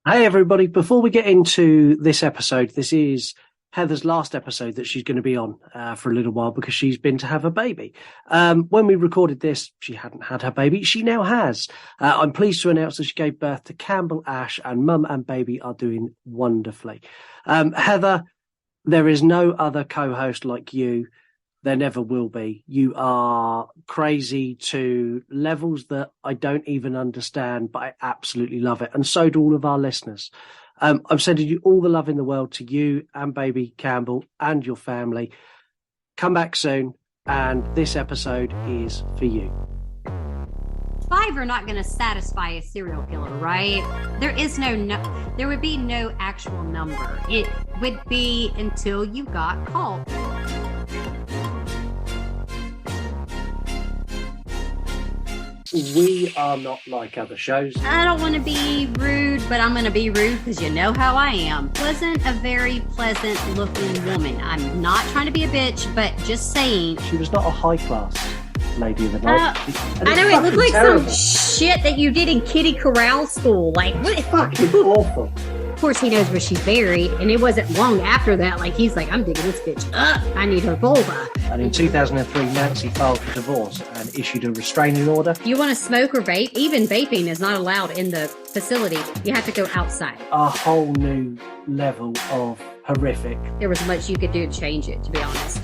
Hey, everybody. Before we get into this episode, this is Heather's last episode that she's going to be on for a little while because she's been to have a baby. When we recorded this, she hadn't had her baby. She now has. I'm pleased to announce that she gave birth to Campbell Ash, and mum and baby are doing wonderfully. Heather, there is no other co-host like you. There never will be. You are crazy to levels that I don't even understand, but I absolutely love it. And so do all of our listeners. I'm sending you all the love in the world to you and baby Campbell and your family. Come back soon. And this episode is for you. Five are not going to satisfy a serial killer, right? There would be no actual number. It would be until you got caught. We are not like other shows. I don't want to be rude, but I'm going to be rude because you know how I am. Wasn't a very pleasant looking woman. I'm not trying to be a bitch, but just saying. She was not a high class lady of the night. I know, it looked like terrible. Some shit that you did in Kitty Corral school. Like, what? It's fucking awful. Of course, he knows where she's buried, and it wasn't long after that. Like, he's like, I'm digging this bitch up. I need her vulva. And in 2003, Nancy filed for divorce and issued a restraining order. You want to smoke or vape? Even vaping is not allowed in the facility. You have to go outside. A whole new level of horrific. There was much you could do to change it, to be honest.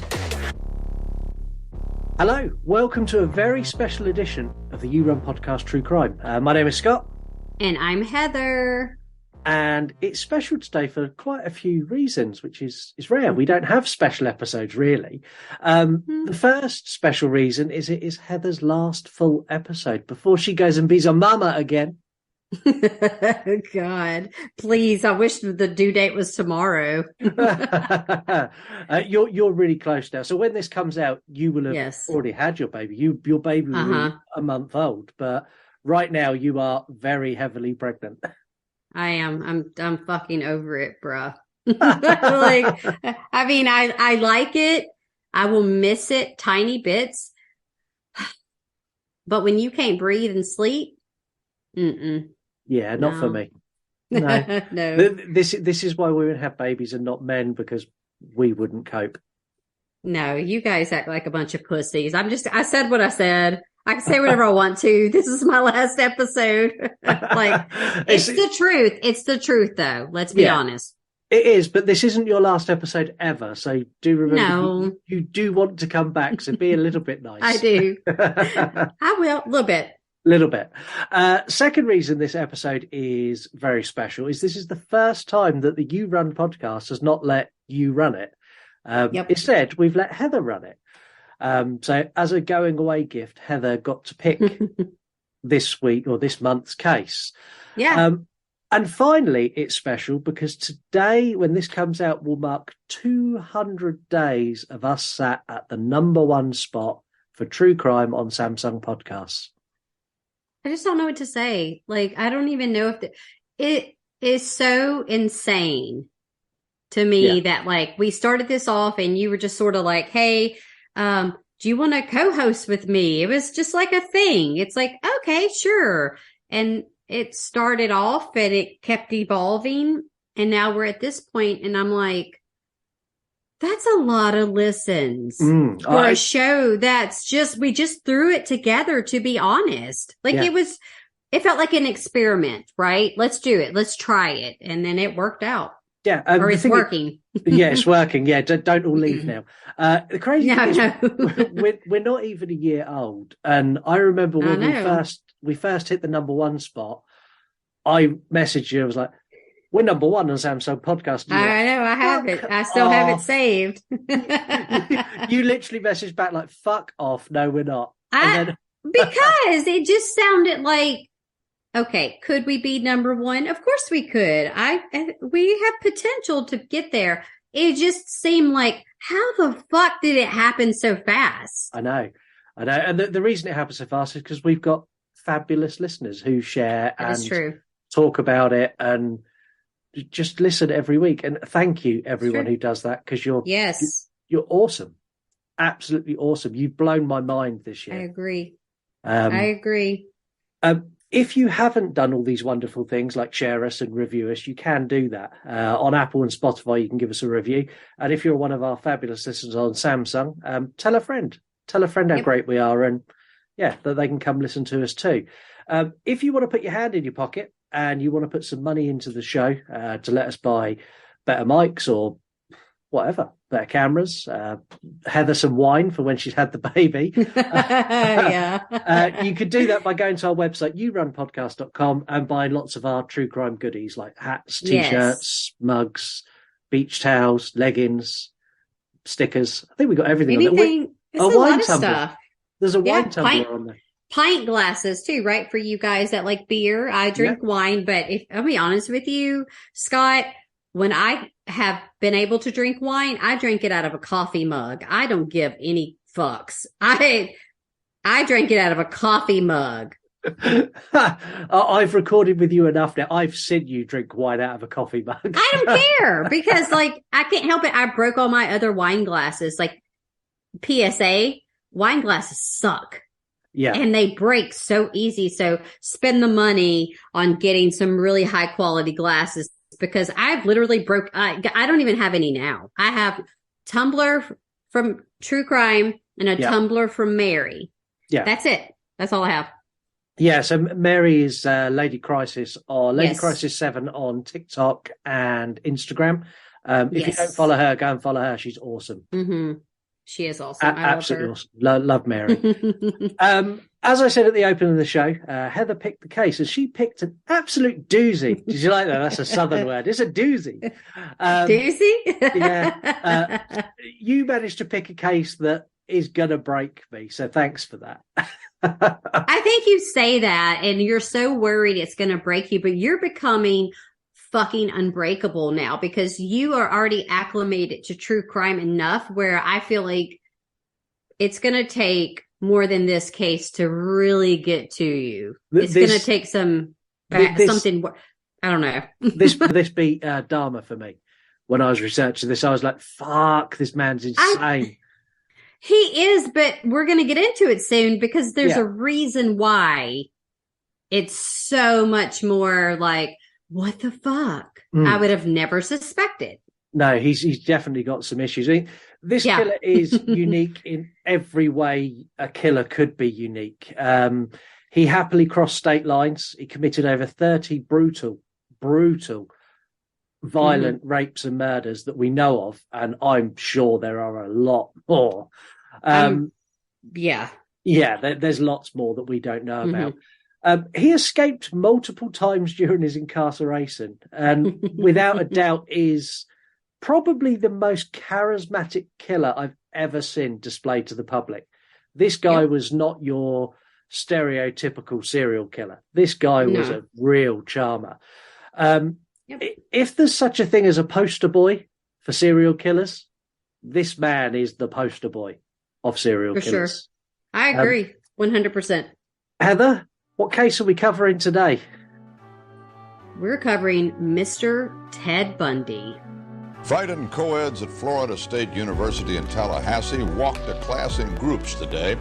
Hello, welcome to a very special edition of the You Run podcast True Crime. My name is Scott. And I'm Heather. And it's special today for quite a few reasons, which is rare. We don't have special episodes, really. The first special reason is it is Heather's last full episode before she goes and bees on Mama again. God, please. I wish the due date was tomorrow. You're really close now. So when this comes out, you will have already had your baby. Your baby will be a month old. But right now, you are very heavily pregnant. I am. I'm fucking over it, bruh. I like it. I will miss it tiny bits. But when you can't breathe and sleep, yeah, not for me. No. No. This is why women have babies and not men, because we wouldn't cope. No, you guys act like a bunch of pussies. I said what I said. I can say whatever I want to. This is my last episode. It's the truth. It's the truth, though. Let's be honest. It is, but this isn't your last episode ever. So do remember, you do want to come back. So be a little bit nice. I do. I will. A little bit. Little bit. Second reason this episode is very special is this is the first time that the You Run podcast has not let you run it. Instead, we've let Heather run it. So as a going away gift, Heather got to pick this week or this month's case. Yeah. And finally, it's special because today, when this comes out, will mark 200 days of us sat at the number one spot for true crime on Samsung podcasts. I just don't know what to say. I don't even know if it is so insane to me that we started this off and you were just sort of like, hey, do you want to co-host with me? It was just like a thing. It's like, okay, sure. And it started off and it kept evolving. And now we're at this point and I'm like, that's a lot of listens for a show we just threw it together, to be honest. It felt like an experiment, right? Let's do it. Let's try it. And then it worked out. Yeah. Or it's working. It's working. Yeah. Don't all leave now. The crazy thing is we're not even a year old. And I remember when we first hit the number one spot, I messaged you. I was like, we're number one on Samsung podcast. I know. I have it. I still have it saved. You literally messaged back like, fuck off. No, we're not. Because it just sounded like, okay, could we be number one? Of course we could. We have potential to get there. It just seemed like, how the fuck did it happen so fast? I know. And the reason it happened so fast is because we've got fabulous listeners who share and talk about it and just listen every week. And thank you, everyone who does that, because you're awesome. Absolutely awesome. You've blown my mind this year. I agree. If you haven't done all these wonderful things like share us and review us, you can do that. On Apple and Spotify, you can give us a review. And if you're one of our fabulous listeners on Samsung, tell a friend. Tell a friend how great we are, and that they can come listen to us too. If you want to put your hand in your pocket and you want to put some money into the show to let us buy better mics or whatever, better cameras, Heather some wine for when she's had the baby. You could do that by going to our website, yourunpodcast.com, and buying lots of our true crime goodies like hats, T-shirts, mugs, beach towels, leggings, stickers. I think we got everything on there. It's a lot of stuff. There's a wine tumbler on there. Pint glasses too, right? For you guys that like beer. I drink wine, but if I'll be honest with you, Scott, when I have been able to drink wine, I drink it out of a coffee mug. I don't give any fucks. I drink it out of a coffee mug. I've recorded with you enough now. I've seen you drink wine out of a coffee mug. I don't care because I can't help it. I broke all my other wine glasses. PSA, wine glasses suck. Yeah. And they break so easy. So spend the money on getting some really high quality glasses, because I've literally I don't even have any now. I have tumbler from True Crime and a tumbler from Mary. Yeah. That's it. That's all I have. Yeah, so Mary is Lady Crisis, or Lady Crisis 7 on TikTok and Instagram. If you don't follow her, go and follow her. She's awesome. Mm-hmm. She is awesome. I absolutely love awesome. Love Mary. As I said at the opening of the show, Heather picked the case, and she picked an absolute doozy. Did you like that? That's a southern word. It's a doozy. Doozy? You managed to pick a case that is going to break me, so thanks for that. I think you say that, and you're so worried it's going to break you, but you're becoming fucking unbreakable now because you are already acclimated to true crime enough where I feel like it's going to take more than this case to really get to you. It's going to take something. I don't know. this beat Dharma for me. When I was researching this, I was like, fuck, this man's insane. He is, but we're going to get into it soon because there's a reason why it's so much more like, what the fuck? I would have never suspected. No, he's definitely got some issues. I mean, this killer is unique in every way a killer could be unique. He happily crossed state lines. He committed over 30 brutal, violent rapes and murders that we know of, and I'm sure there are a lot more. There's lots more that we don't know about. He escaped multiple times during his incarceration, and without a doubt is probably the most charismatic killer I've ever seen displayed to the public. This guy was not your stereotypical serial killer. This guy was a real charmer. If there's such a thing as a poster boy for serial killers, this man is the poster boy of serial killers. Sure. I agree 100%. Heather, what case are we covering today? We're covering Mr. Ted Bundy. Frightened co-eds at Florida State University in Tallahassee walked to class in groups today.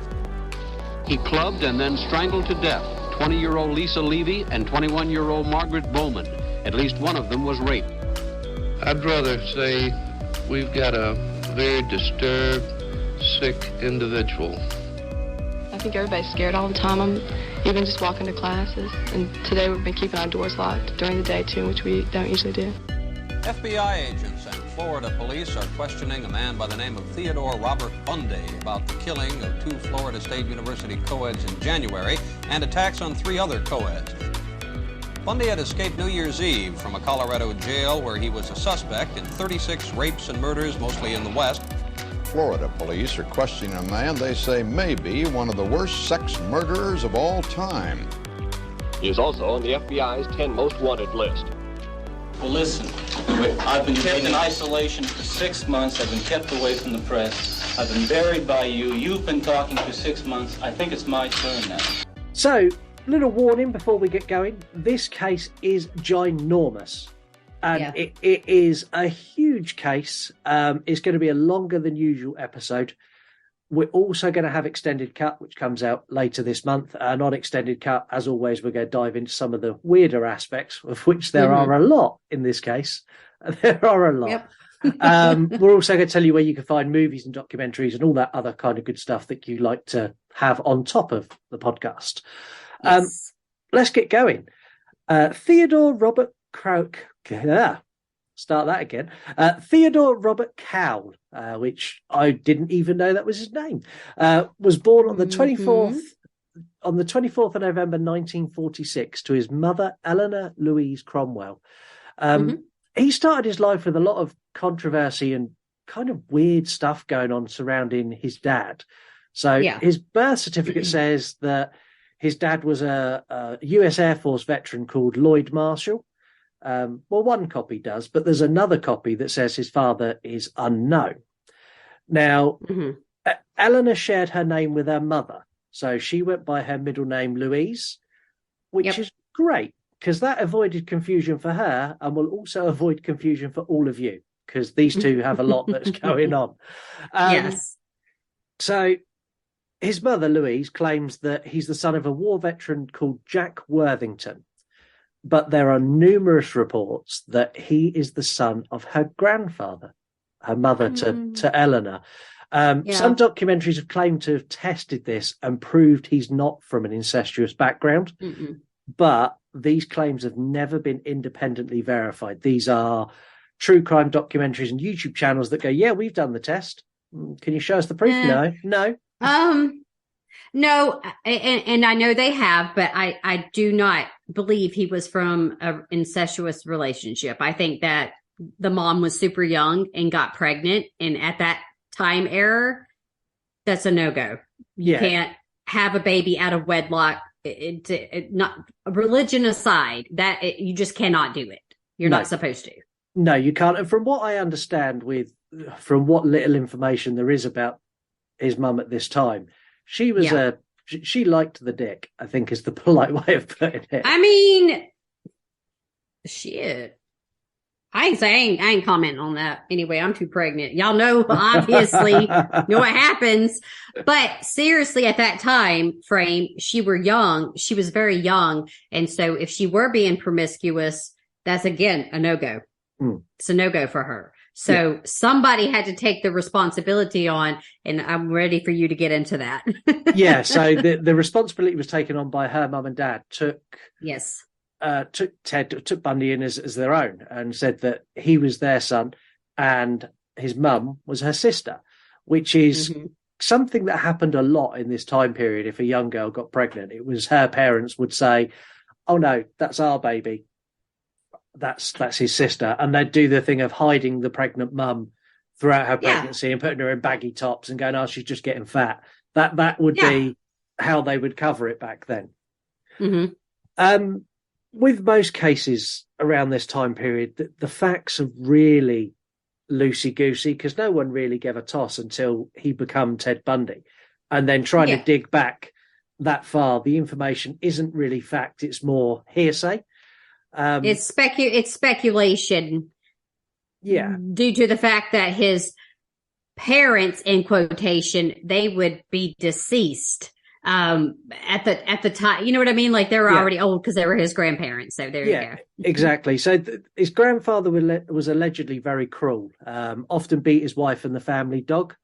He clubbed and then strangled to death 20-year-old Lisa Levy and 21-year-old Margaret Bowman. At least one of them was raped. I'd rather say we've got a very disturbed, sick individual. I think everybody's scared all the time. Even just walking to classes. And today we've been keeping our doors locked during the day too, which we don't usually do. FBI agents and Florida police are questioning a man by the name of Theodore Robert Bundy about the killing of 2 Florida State University co-eds in January and attacks on 3 other co-eds. Bundy had escaped New Year's Eve from a Colorado jail where he was a suspect in 36 rapes and murders, mostly in the West. Florida police are questioning a man they say may be one of the worst sex murderers of all time. He is also on the FBI's 10 most wanted list. Well, listen, I've been kept in isolation for 6 months. I've been kept away from the press. I've been buried by you. You've been talking for 6 months. I think it's my turn now. So, little warning before we get going. This case is ginormous. And it is a huge case. It's going to be a longer than usual episode. We're also going to have Extended Cut, which comes out later this month. And on Extended Cut, as always, we're going to dive into some of the weirder aspects, of which there are a lot in this case. There are a lot. Yep. We're also going to tell you where you can find movies and documentaries and all that other kind of good stuff that you like to have on top of the podcast. Yes. Let's get going. Theodore Robert Start that again. Theodore Robert Cowell, which I didn't even know that was his name, was born on the 24th of November 1946 to his mother Eleanor Louise Cromwell. He started his life with a lot of controversy and kind of weird stuff going on surrounding his dad. So his birth certificate says that his dad was a US Air Force veteran called Lloyd Marshall. Well, one copy does, but there's another copy that says his father is unknown. Now, Eleanor shared her name with her mother, so she went by her middle name Louise, which is great because that avoided confusion for her and will also avoid confusion for all of you because these two have a lot that's going on. So his mother, Louise, claims that he's the son of a war veteran called Jack Worthington. But there are numerous reports that he is the son of her grandfather, her mother to Eleanor. Some documentaries have claimed to have tested this and proved he's not from an incestuous background. But these claims have never been independently verified. These are true crime documentaries and YouTube channels that go, yeah, we've done the test. Can you show us the proof? No. No, and I know they have, but I do not believe he was from an incestuous relationship. I think that the mom was super young and got pregnant, and at that time era, that's a no-go. You can't have a baby out of wedlock. Not religion aside, you just cannot do it. You're not supposed to. No, you can't. And from what I understand, from what little information there is about his mum at this time, she was she liked the dick, I think is the polite way of putting it. I mean, shit. I ain't commenting on that. Anyway, I'm too pregnant. Y'all know, obviously, know what happens. But seriously, at that time frame, she was very young. And so if she were being promiscuous, that's again a no-go. It's a no-go for her. So somebody had to take the responsibility on, and I'm ready for you to get into that. So the responsibility was taken on by her mum and dad, took Bundy in as their own and said that he was their son and his mum was her sister, which is something that happened a lot in this time period. If a young girl got pregnant, it was her parents would say, oh no, that's our baby. That's his sister. And they'd do the thing of hiding the pregnant mum throughout her pregnancy and putting her in baggy tops and going, oh, she's just getting fat. That would be how they would cover it back then. With most cases around this time period, the facts are really loosey-goosey because no one really gave a toss until he became Ted Bundy. And then trying to dig back that far, the information isn't really fact, it's more hearsay. It's speculation. Due to the fact that his parents, in quotation, they would be deceased at the time. You know what I mean? Like they were already old because they were his grandparents. So there you go. Exactly. So his grandfather was allegedly very cruel, often beat his wife and the family dog.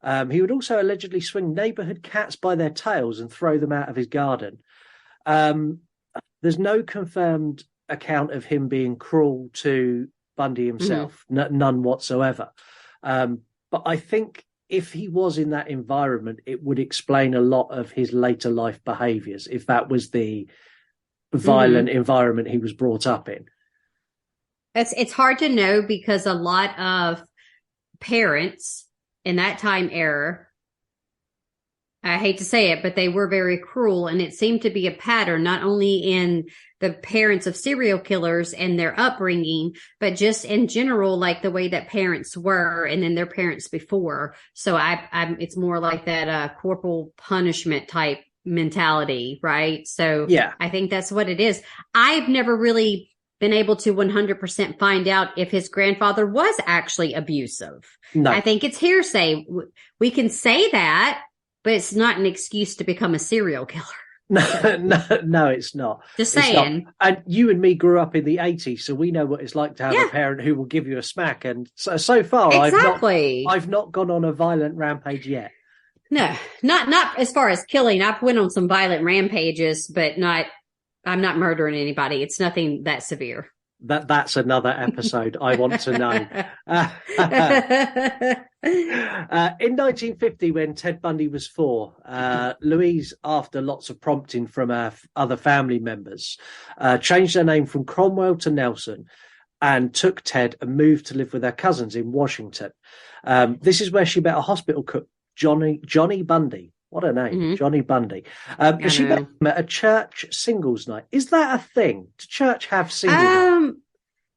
He would also allegedly swing neighborhood cats by their tails and throw them out of his garden. There's no confirmed account of him being cruel to Bundy himself, none whatsoever. But I think if he was in that environment, it would explain a lot of his later life behaviors, if that was the violent environment he was brought up in. It's hard to know because a lot of parents in that time era, I hate to say it, but they were very cruel. And it seemed to be a pattern, not only in the parents of serial killers and their upbringing, but just in general, like the way that parents were and then their parents before. So it's more like that corporal punishment type mentality, right? So I think that's what it is. I've never really been able to 100% find out if his grandfather was actually abusive. No. I think it's hearsay. We can say that, but it's not an excuse to become a serial killer. No, it's not. Just saying. And you and me grew up in the 80s, so we know what it's like to have a parent who will give you a smack. And so far, exactly. I've not gone on a violent rampage yet. No, not as far as killing. I've went on some violent rampages, but I'm not murdering anybody. It's nothing that severe. That's another episode I want to know. In 1950, when Ted Bundy was 4, Louise, after lots of prompting from her other family members, changed her name from Cromwell to Nelson and took Ted and moved to live with her cousins in Washington. This is where she met a hospital cook, Johnny Bundy. What a name, Johnny Bundy. She met him at a church singles night. Is that a thing? Does church have singles night?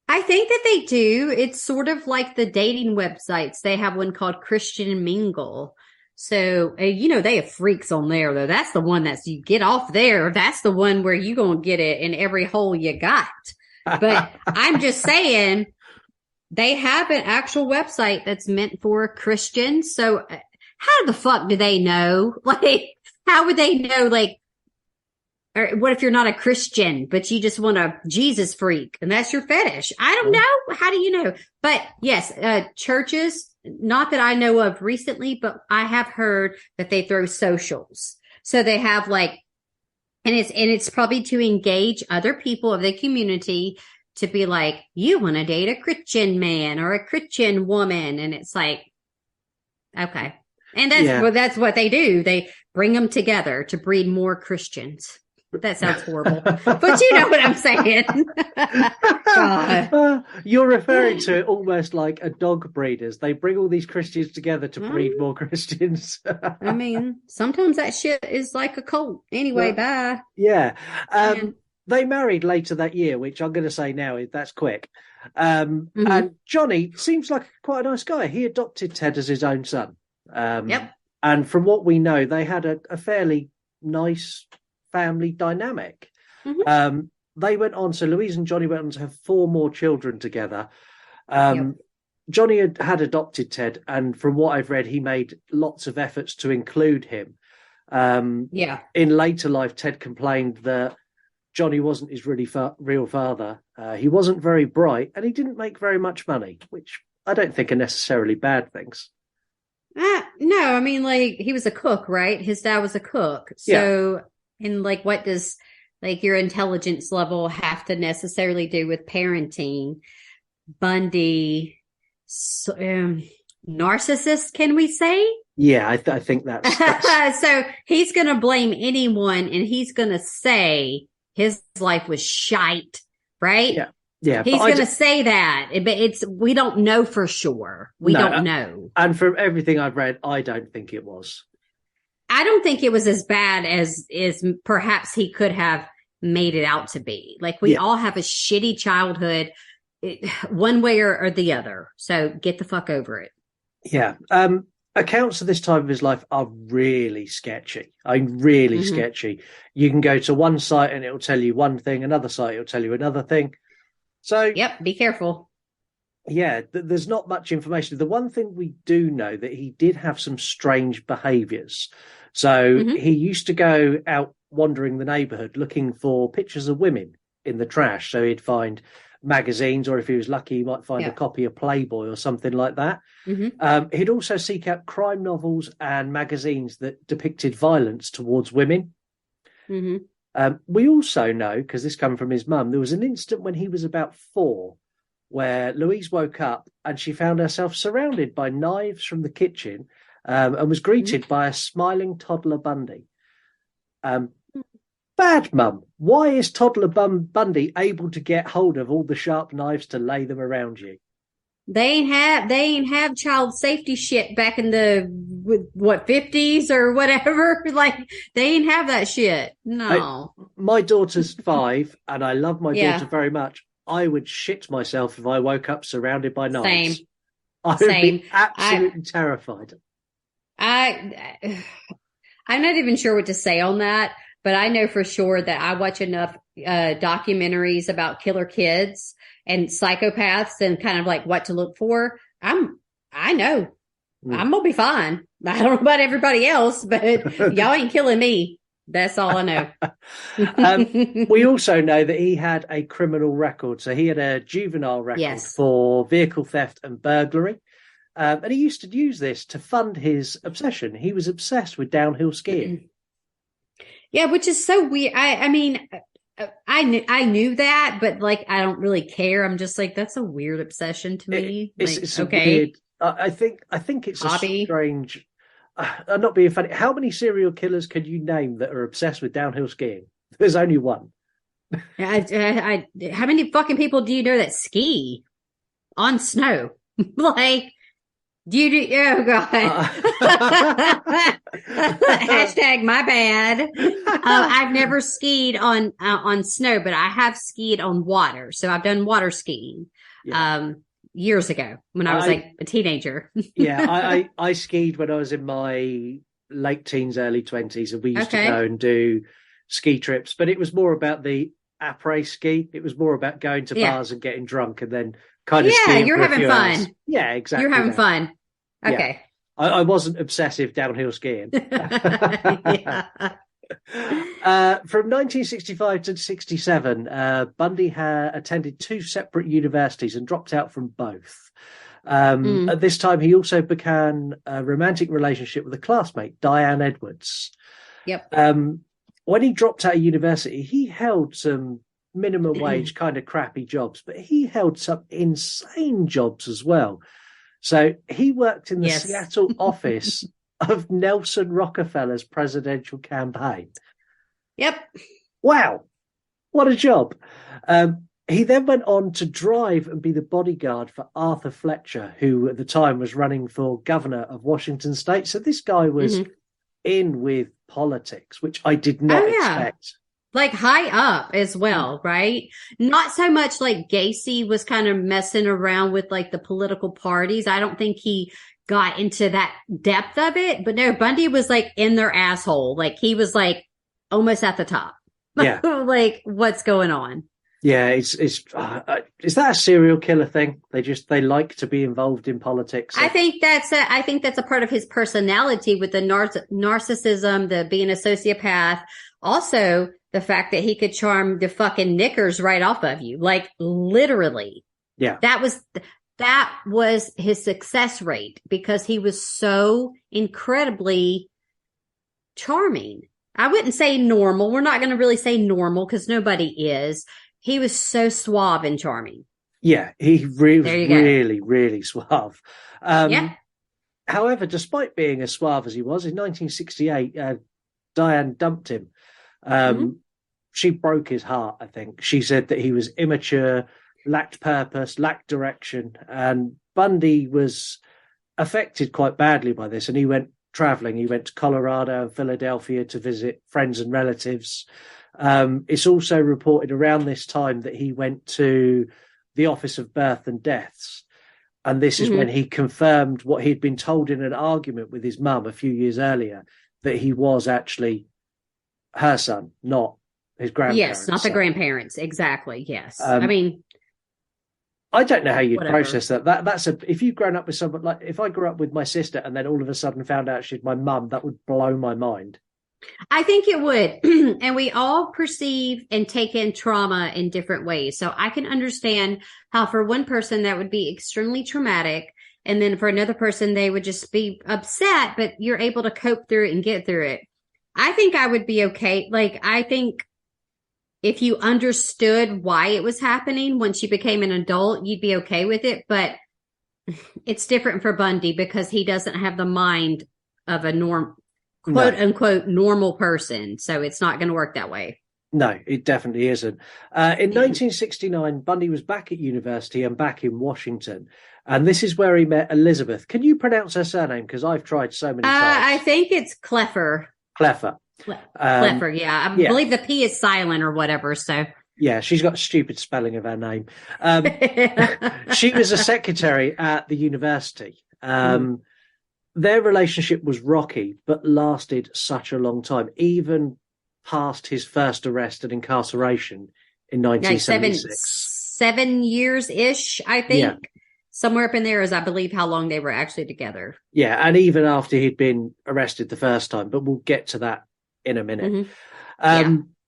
I think that they do. It's sort of like the dating websites. They have one called Christian Mingle. So, they have freaks on there, though. That's the one you get off there. That's the one where you going to get it in every hole you got. But I'm just saying, they have an actual website that's meant for Christians. So how the fuck do they know? Like, how would they know? Like, or what if you're not a Christian, but you just want a Jesus freak and that's your fetish? I don't know. How do you know? But yes, churches, not that I know of recently, but I have heard that they throw socials. So they have like, and it's probably to engage other people of the community to be like, you want to date a Christian man or a Christian woman. And it's like, okay. And that's what they do. They bring them together to breed more Christians. That sounds horrible, but you know what I'm saying. God. You're referring to it almost like a dog breeders. They bring all these Christians together to breed more Christians. I mean, sometimes that shit is like a cult. Anyway, bye. Yeah. They married later that year, which I'm going to say now that's quick. And Johnny seems like quite a nice guy. He adopted Ted as his own son. And from what we know, they had a fairly nice family dynamic. They went on, so Louise and Johnny went on to have 4 more children together. Johnny had adopted Ted, and from what I've read, he made lots of efforts to include him. In later life, Ted complained that Johnny wasn't his real father. He wasn't very bright, and he didn't make very much money, which I don't think are necessarily bad things. No, I mean, like, he was a cook, right? His dad was a cook. So, and like, what does like your intelligence level have to necessarily do with parenting? Bundy, narcissist, can we say? Yeah, I think that's... So he's going to blame anyone, and he's going to say his life was shite, right? Yeah, he's going to say that, but we don't know for sure. We don't know. And from everything I've read, I don't think it was. I don't think it was as bad as perhaps he could have made it out to be. Like, we all have a shitty childhood, one way or the other. So get the fuck over it. Yeah. Accounts of this time of his life are really sketchy. Sketchy. You can go to one site and it'll tell you one thing, another site it'll tell you another thing. So be careful. Yeah, there's not much information. The one thing we do know that he did have some strange behaviours. So he used to go out wandering the neighbourhood looking for pictures of women in the trash. So he'd find magazines, or if he was lucky, he might find a copy of Playboy or something like that. He'd also seek out crime novels and magazines that depicted violence towards women. We also know, because this came from his mum, there was an instant when he was about 4 where Louise woke up and she found herself surrounded by knives from the kitchen and was greeted by a smiling toddler Bundy. Bad mum. Why is toddler Bundy able to get hold of all the sharp knives to lay them around you? They ain't have child safety shit back in the 50s or whatever. Like, they ain't have that shit. No. My daughter's 5 and I love my daughter very much. I would shit myself if I woke up surrounded by knives. I would be absolutely terrified. I'm not even sure what to say on that, but I know for sure that I watch enough documentaries about killer kids and psychopaths and kind of like what to look for, I know I'm gonna be fine. I don't know about everybody else, but y'all ain't killing me. That's all I know. We also know that he had a criminal record. So he had a juvenile record for vehicle theft and burglary. And he used to use this to fund his obsession. He was obsessed with downhill skiing. Yeah, which is so weird. I mean, I knew that, but like, I don't really care. I'm just like, that's a weird obsession to me. It's okay. Weird, I think it's hobby. A strange. I'm not being funny. How many serial killers can you name that are obsessed with downhill skiing? There's only one. How many fucking people do you know that ski on snow? Like, do you do? Oh God! Hashtag my bad. I've never skied on snow, but I have skied on water. So I've done water skiing. Yeah. Years ago when I was like a teenager. I skied when I was in my late teens, early 20s, and we used to go and do ski trips, but it was more about the après ski. It was more about going to bars and getting drunk and then kind of skiing. You're having fun. Hours. Yeah, exactly. You're having fun. Okay. Yeah. I wasn't obsessive downhill skiing. From 1965 to 67, Bundy attended two separate universities and dropped out from both. At this time, he also began a romantic relationship with a classmate, Diane Edwards. Yep. When he dropped out of university, he held some minimum wage kind of crappy jobs, but he held some insane jobs as well. So he worked in the Seattle office of Nelson Rockefeller's presidential campaign. Yep. Wow. What a job. He then went on to drive and be the bodyguard for Arthur Fletcher, who at the time was running for governor of Washington State. So this guy was in with politics, which I did not expect. Like high up as well, right? Not so much like Gacy was kind of messing around with like the political parties. I don't think he got into that depth of it, but no, Bundy was like in their asshole. Like he was like almost at the top. Yeah. Like what's going on? Yeah. Is that a serial killer thing? They like to be involved in politics. I think that's a part of his personality with the narcissism, the being a sociopath. Also, the fact that he could charm the fucking knickers right off of you, like literally. Yeah. That was his success rate because he was so incredibly charming. I wouldn't say normal. We're not going to really say normal because nobody is. He was so suave and charming. Yeah, he really suave. However, despite being as suave as he was, in 1968, Diane dumped him. She broke his heart, I think. She said that he was immature, lacked purpose, lacked direction, and Bundy was affected quite badly by this, and he went traveling. He went to Colorado and Philadelphia to visit friends and relatives. It's also reported around this time that he went to the Office of Birth and Deaths, and this is when he confirmed what he'd been told in an argument with his mum a few years earlier, that he was actually her son, not his grandparents. Yes, not the grandparents. Exactly. Yes. I mean, I don't know how you'd process that. That's if you've grown up with someone, like if I grew up with my sister and then all of a sudden found out she's my mum, that would blow my mind. I think it would. And we all perceive and take in trauma in different ways. So I can understand how for one person that would be extremely traumatic. And then for another person, they would just be upset, but you're able to cope through it and get through it. I think I would be okay. Like, I think if you understood why it was happening once you became an adult, you'd be okay with it. But it's different for Bundy because he doesn't have the mind of a quote unquote normal person. So it's not going to work that way. No, it definitely isn't. In 1969, Bundy was back at university and back in Washington. And this is where he met Elizabeth. Can you pronounce her surname? Because I've tried so many times. I think it's Cleffer. Cleffer. Cleffer, yeah. I believe the P is silent or whatever, so. Yeah, she's got stupid spelling of her name. She was a secretary at the university. Their relationship was rocky, but lasted such a long time. Even past his first arrest and incarceration in Like 1976. 7 years-ish, I think. Yeah. Somewhere up in there is, I believe, how long they were actually together. Yeah, and even after he'd been arrested the first time, but we'll get to that in a minute.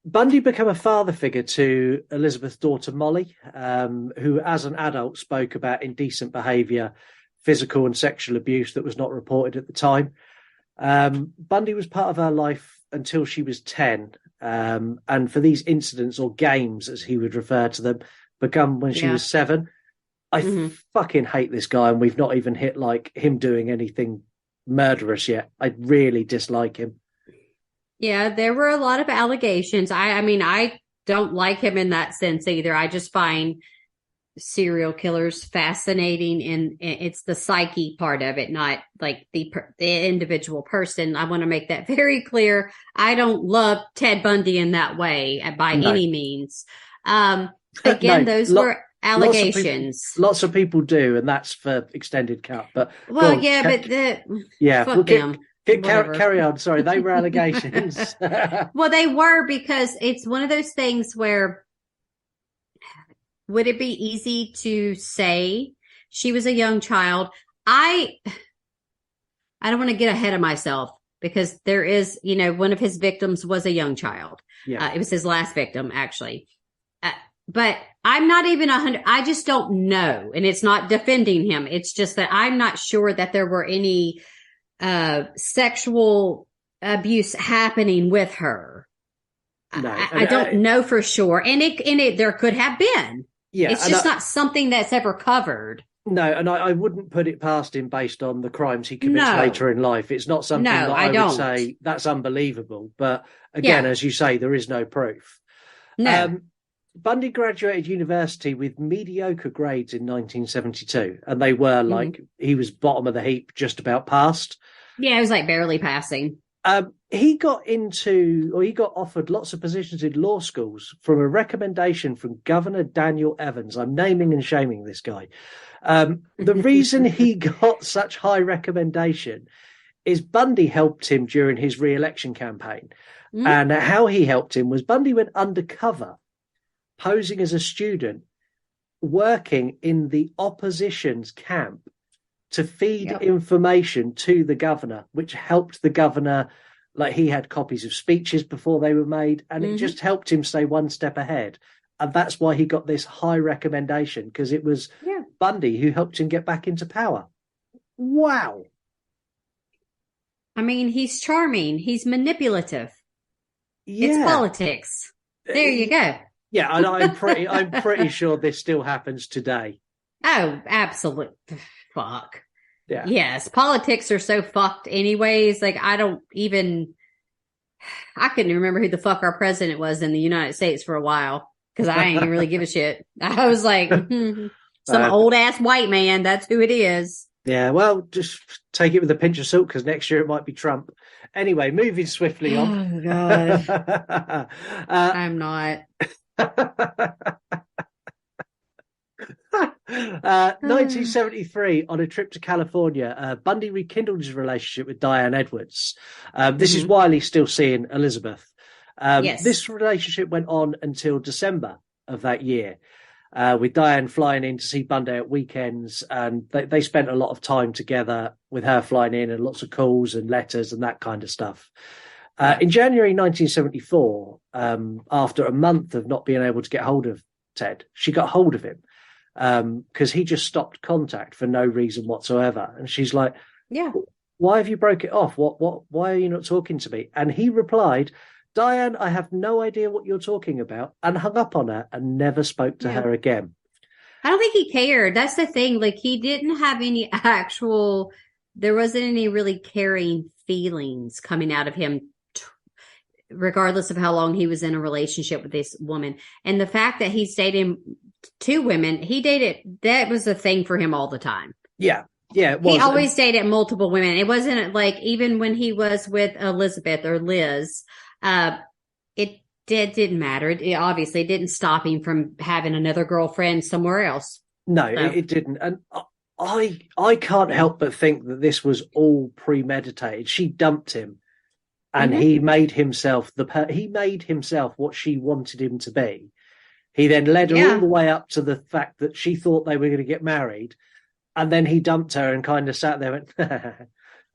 Bundy became a father figure to Elizabeth's daughter, Molly, who as an adult spoke about indecent behaviour, physical and sexual abuse that was not reported at the time. Bundy was part of her life until she was 10. And for these incidents, or games, as he would refer to them, begun when she was 7. I fucking hate this guy, and we've not even hit like him doing anything murderous yet. I really dislike him. Yeah, there were a lot of allegations. I mean, I don't like him in that sense either. I just find serial killers fascinating, and it's the psyche part of it, not like the individual person. I want to make that very clear. I don't love Ted Bundy in that way by any means. Again, those were allegations. Lots of people do, and that's for extended cut. But fuck them. Carry on. Sorry, they were allegations. Well, they were, because it's one of those things where, would it be easy to say she was a young child? I don't want to get ahead of myself, because there is, one of his victims was a young child. Yeah. It was his last victim, actually. But I'm not even 100. I just don't know. And it's not defending him. It's just that I'm not sure that there were any sexual abuse happening with her. No, I don't know for sure. And it there could have been. Yeah. It's just not something that's ever covered. No, and I wouldn't put it past him based on the crimes he commits later in life. It's not something that I would say that's unbelievable. But again, as you say, there is no proof. No. Bundy graduated university with mediocre grades in 1972, and they were like, he was bottom of the heap, just about passed. Yeah, it was like barely passing. He got offered lots of positions in law schools from a recommendation from Governor Daniel Evans. I'm naming and shaming this guy. The reason he got such high recommendation is Bundy helped him during his re-election campaign. And how he helped him was Bundy went undercover, posing as a student, working in the opposition's camp to feed information to the governor, which helped the governor. Like, he had copies of speeches before they were made, and it just helped him stay one step ahead. And that's why he got this high recommendation, because it was Bundy who helped him get back into power. Wow. I mean, he's charming. He's manipulative. Yeah. It's politics. There you go. Yeah, and I'm pretty sure this still happens today. Oh, absolute fuck. Yeah. Yes, politics are so fucked anyways. Like, I couldn't remember who the fuck our president was in the United States for a while, because I ain't really give a shit. I was like, some old ass white man, that's who it is. Yeah, well, just take it with a pinch of salt, because next year it might be Trump. Anyway, moving swiftly on. Oh, God. I'm not. 1973, on a trip to California, Bundy rekindled his relationship with Diane Edwards. This is while he's still seeing Elizabeth. This relationship went on until December of that year, with Diane flying in to see Bundy at weekends, and they spent a lot of time together, with her flying in and lots of calls and letters and that kind of stuff. In January 1974, after a month of not being able to get hold of Ted, she got hold of him, because he just stopped contact for no reason whatsoever. And she's like, why have you broke it off? Why are you not talking to me? And he replied, Diane, I have no idea what you're talking about, and hung up on her and never spoke to her again. I don't think he cared. That's the thing. Like, he didn't have any there wasn't any really caring feelings coming out of him, regardless of how long he was in a relationship with this woman. And the fact that he's dating 2 women, that was a thing for him all the time. Yeah, it was. He always dated multiple women. It wasn't like, even when he was with Elizabeth or Liz, it didn't matter. It obviously didn't stop him from having another girlfriend somewhere else. No, it didn't. And I can't help but think that this was all premeditated. She dumped him and he made himself what she wanted him to be. He then led her all the way up to the fact that she thought they were going to get married, and then he dumped her and kind of sat there and,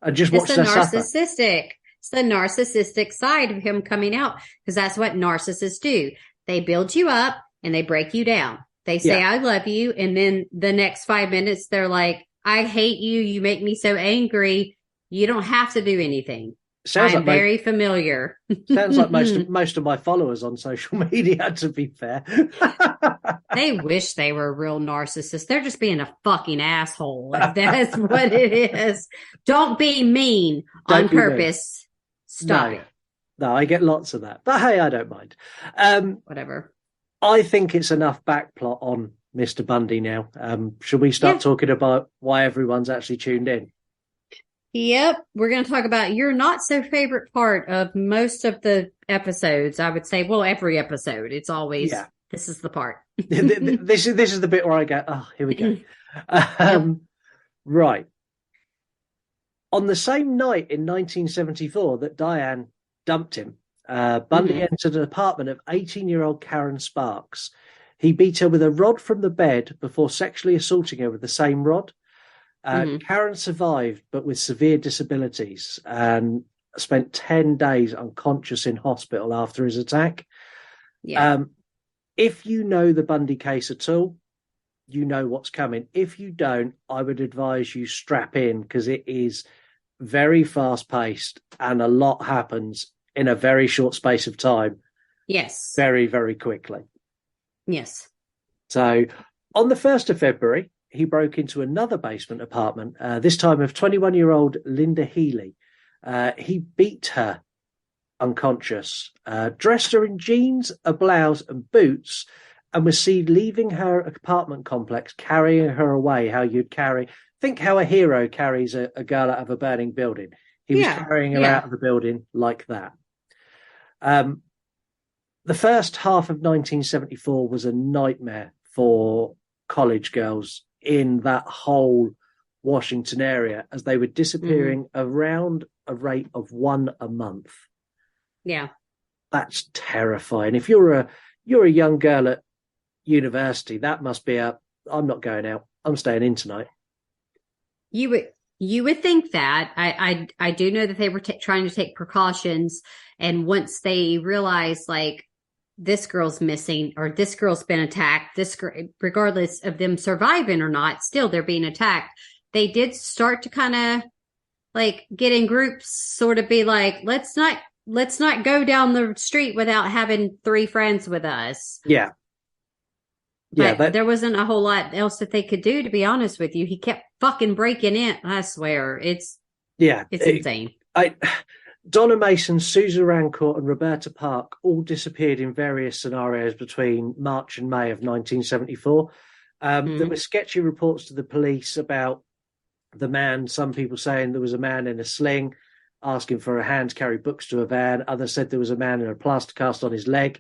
and just watched her suffer. It's the narcissistic side of him coming out, because that's what narcissists do. They build you up and they break you down. They say, I love you. And then the next 5 minutes, they're like, I hate you. You make me so angry. You don't have to do anything. I'm very familiar. Sounds like most of my followers on social media, to be fair. They wish they were a real narcissist. They're just being a fucking asshole. If that's what it is. Don't be mean on purpose. Stop it. No, I get lots of that. But hey, I don't mind. Whatever. I think it's enough backplot on Mr. Bundy now. Should we start talking about why everyone's actually tuned in? Yep. We're going to talk about your not so favorite part of most of the episodes. I would say, well, every episode. It's always, this is the part. this is the bit where I go, oh, here we go. Right. On the same night in 1974 that Diane dumped him, Bundy entered an apartment of 18-year-old Karen Sparks. He beat her with a rod from the bed before sexually assaulting her with the same rod. Karen survived, but with severe disabilities, and spent 10 days unconscious in hospital after his attack. If you know the Bundy case at all, you know what's coming. If you don't, I would advise you strap in, because it is very fast-paced and a lot happens in a very short space of time. Yes. Very, very quickly. Yes. So on the 1st of February, he broke into another basement apartment, this time of 21-year-old Linda Healy. He beat her unconscious, dressed her in jeans, a blouse and boots, and was seen leaving her apartment complex, carrying her away how you'd think how a hero carries a girl out of a burning building. He was carrying her out of the building like that. The first half of 1974 was a nightmare for college girls in that whole Washington area, as they were disappearing around a rate of one a month. Yeah. That's terrifying. If you're a young girl at university, that must be I'm not going out. I'm staying in tonight. You would think that. I do know that they were trying to take precautions, and once they realized, like, this girl's missing or this girl's been attacked, regardless of them surviving or not, still they're being attacked. They did start to kind of like get in groups, sort of be like, let's not go down the street without having 3 friends with us. Yeah. But there wasn't a whole lot else that they could do, to be honest with you. He kept fucking breaking in. I swear. It's insane. Donna Mason, Susan Rancourt and Roberta Park all disappeared in various scenarios between March and May of 1974. There were sketchy reports to the police about the man, some people saying there was a man in a sling asking for a hand to carry books to a van. Others said there was a man in a plaster cast on his leg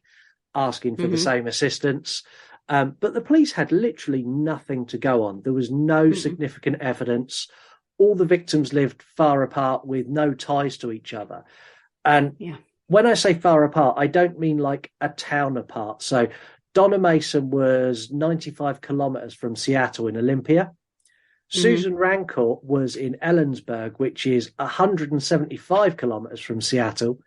asking for the same assistance. But the police had literally nothing to go on. There was no significant evidence. All the victims lived far apart with no ties to each other. And when I say far apart, I don't mean like a town apart. So Donna Mason was 95 kilometers from Seattle in Olympia. Susan Rancourt was in Ellensburg, which is 175 kilometers from Seattle.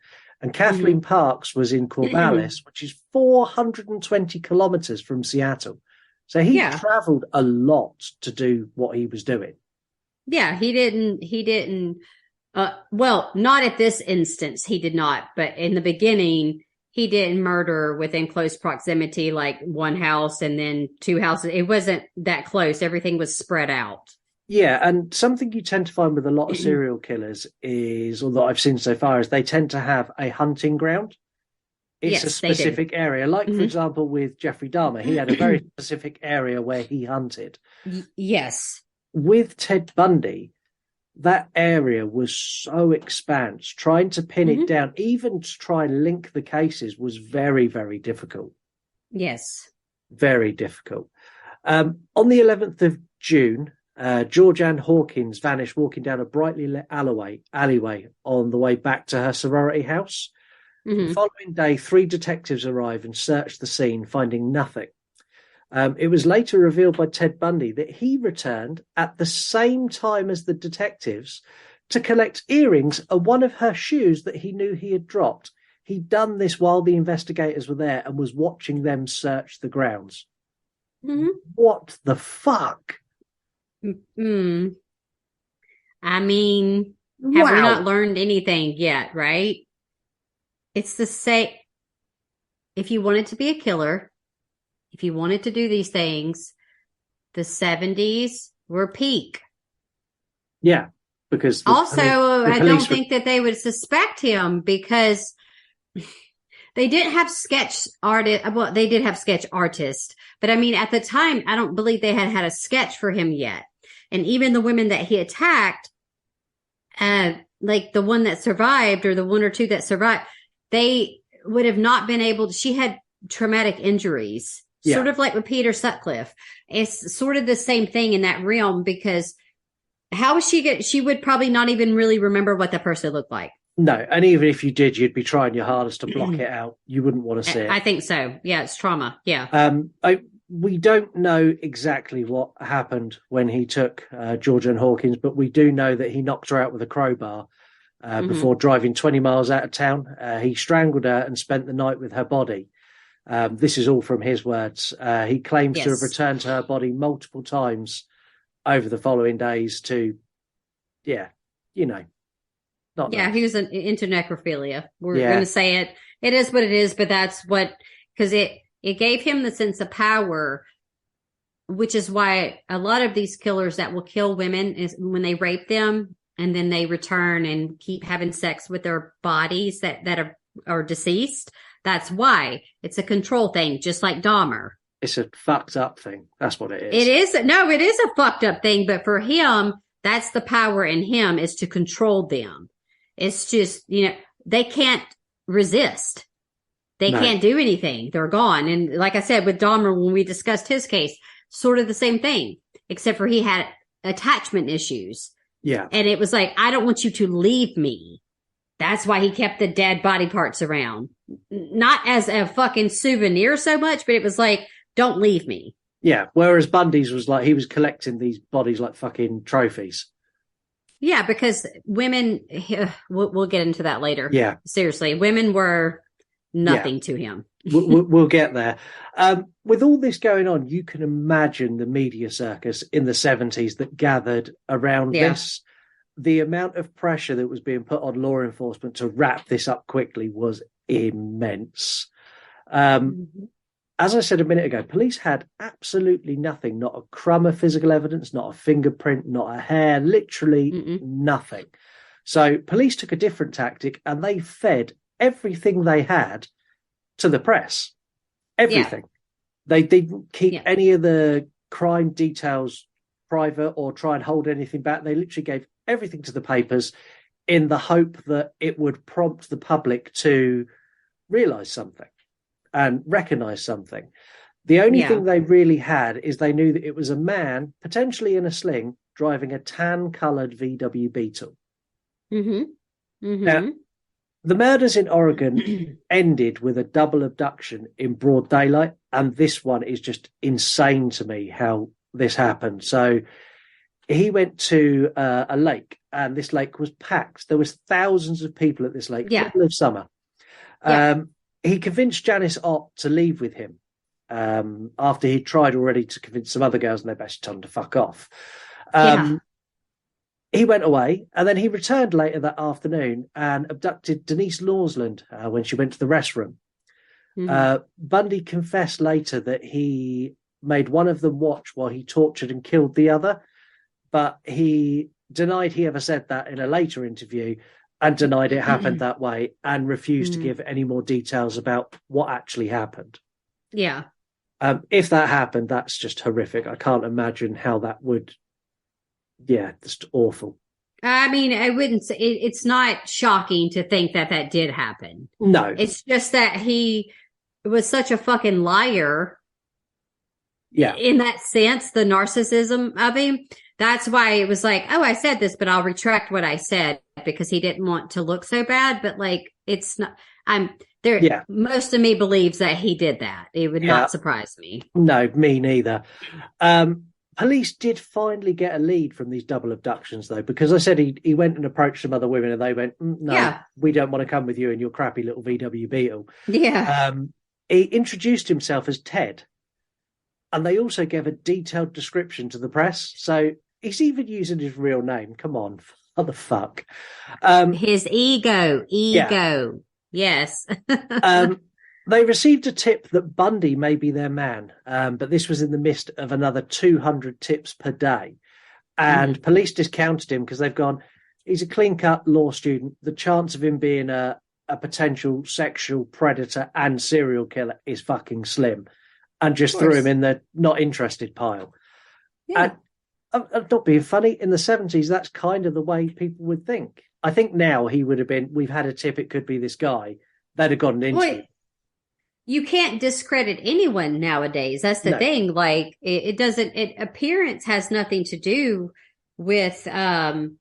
And Kathleen Parks was in Corvallis, which is 420 kilometers from Seattle. So he traveled a lot to do what he was doing. Yeah, he didn't, well, not at this instance, he did not, but in the beginning, he didn't murder within close proximity, like one house and then 2 houses. It wasn't that close. Everything was spread out. Yeah, and something you tend to find with a lot of serial killers is, or that I've seen so far, is they tend to have a hunting ground. It's a specific area. Like, for example, with Jeffrey Dahmer, he had a very specific area where he hunted. Yes. With Ted Bundy, that area was so expansive. Trying to pin it down, even to try and link the cases, was very, very difficult. Yes. Very difficult. On the 11th of June, Georgianne Hawkins vanished walking down a brightly lit alleyway on the way back to her sorority house. Mm-hmm. The following day, 3 detectives arrived and searched the scene, finding nothing. It was later revealed by Ted Bundy that he returned at the same time as the detectives to collect earrings and one of her shoes that he knew he had dropped. He'd done this while the investigators were there and was watching them search the grounds. Mm-hmm. What the fuck? Mm-hmm. I mean, have we not learned anything yet, right? It's the same. If you wanted to be a killer, if you wanted to do these things, the 70s were peak. Yeah, because I don't think that they would suspect him because they didn't have sketch artist. Well, they did have sketch artists, but I mean, at the time, I don't believe they had a sketch for him yet. And even the women that he attacked, like the one that survived or the 1 or 2 that survived, they would have not been able to, she had traumatic injuries, sort of like with Peter Sutcliffe. It's sort of the same thing in that realm because how would she would probably not even really remember what the person looked like. No, and even if you did, you'd be trying your hardest to block it out. You wouldn't want to see it. I think so. Yeah, it's trauma. Yeah. We don't know exactly what happened when he took Georgianne Hawkins, but we do know that he knocked her out with a crowbar before driving 20 miles out of town. He strangled her and spent the night with her body. This is all from his words. He claims to have returned to her body multiple times over the following days to, he was into necrophilia. We're going to say it. It is what it is, but that's what, because it gave him the sense of power, which is why a lot of these killers that will kill women is when they rape them and then they return and keep having sex with their bodies that are deceased. That's why it's a control thing, just like Dahmer. It's a fucked up thing. That's what it is. It is. No, it is a fucked up thing. But for him, that's the power in him is to control them. It's just, they can't resist. They can't do anything. They're gone. And like I said, with Dahmer, when we discussed his case, sort of the same thing, except for he had attachment issues. Yeah. And it was like, I don't want you to leave me. That's why he kept the dead body parts around. Not as a fucking souvenir so much, but it was like, don't leave me. Yeah. Whereas Bundy's was like, he was collecting these bodies like fucking trophies. Yeah, because women, we'll get into that later. Yeah. Seriously, women were nothing to him. We'll get there. With all this going on, you can imagine the media circus in the 70s that gathered around this. The amount of pressure that was being put on law enforcement to wrap this up quickly was immense. As I said a minute ago, police had absolutely nothing, not a crumb of physical evidence, not a fingerprint, not a hair, literally nothing. So police took a different tactic and they fed everything they had to the press. Everything. They didn't keep any of the crime details private or try and hold anything back. They literally gave everything to the papers in the hope that it would prompt the public to realise something and recognise something. The only thing they really had is they knew that it was a man, potentially in a sling, driving a tan-coloured VW Beetle. Now, the murders in Oregon ended with a double abduction in broad daylight, and this one is just insane to me how this happened. So he went to a lake, and this lake was packed. There was thousands of people at this lake, middle of summer. He convinced Janice Ott to leave with him after he'd tried already to convince some other girls, and they basically told him to fuck off. He went away, and then he returned later that afternoon and abducted Denise Lawsland when she went to the restroom. Bundy confessed later that he made one of them watch while he tortured and killed the other, but he denied he ever said that in a later interview and denied it happened that way and refused to give any more details about what actually happened. Yeah. If that happened, that's just horrific. I can't imagine how that would... Yeah, just awful. I mean, I wouldn't say it's not shocking to think that did happen. No. It's just that he was such a fucking liar in that sense, the narcissism of him. That's why it was like, oh, I said this, but I'll retract what I said because he didn't want to look so bad. But like, it's not, I'm there. Yeah. Most of me believes that he did that. It would not surprise me. No, me neither. Police did finally get a lead from these double abductions, though, because I said he went and approached some other women and they went, no, we don't want to come with you and your crappy little VW Beetle. Yeah. He introduced himself as Ted. And they also gave a detailed description to the press. So he's even using his real name. Come on, what the fuck? His ego. Yeah. Yes. They received a tip that Bundy may be their man, but this was in the midst of another 200 tips per day. And police discounted him because they've gone, he's a clean-cut law student. The chance of him being a potential sexual predator and serial killer is fucking slim. And just threw him in the not interested pile. Yeah. And I'm not being funny, in the 70s, that's kind of the way people would think. I think now he would have been, we've had a tip, it could be this guy. They'd have gotten into it. You can't discredit anyone nowadays. That's the thing. Like appearance has nothing to do with the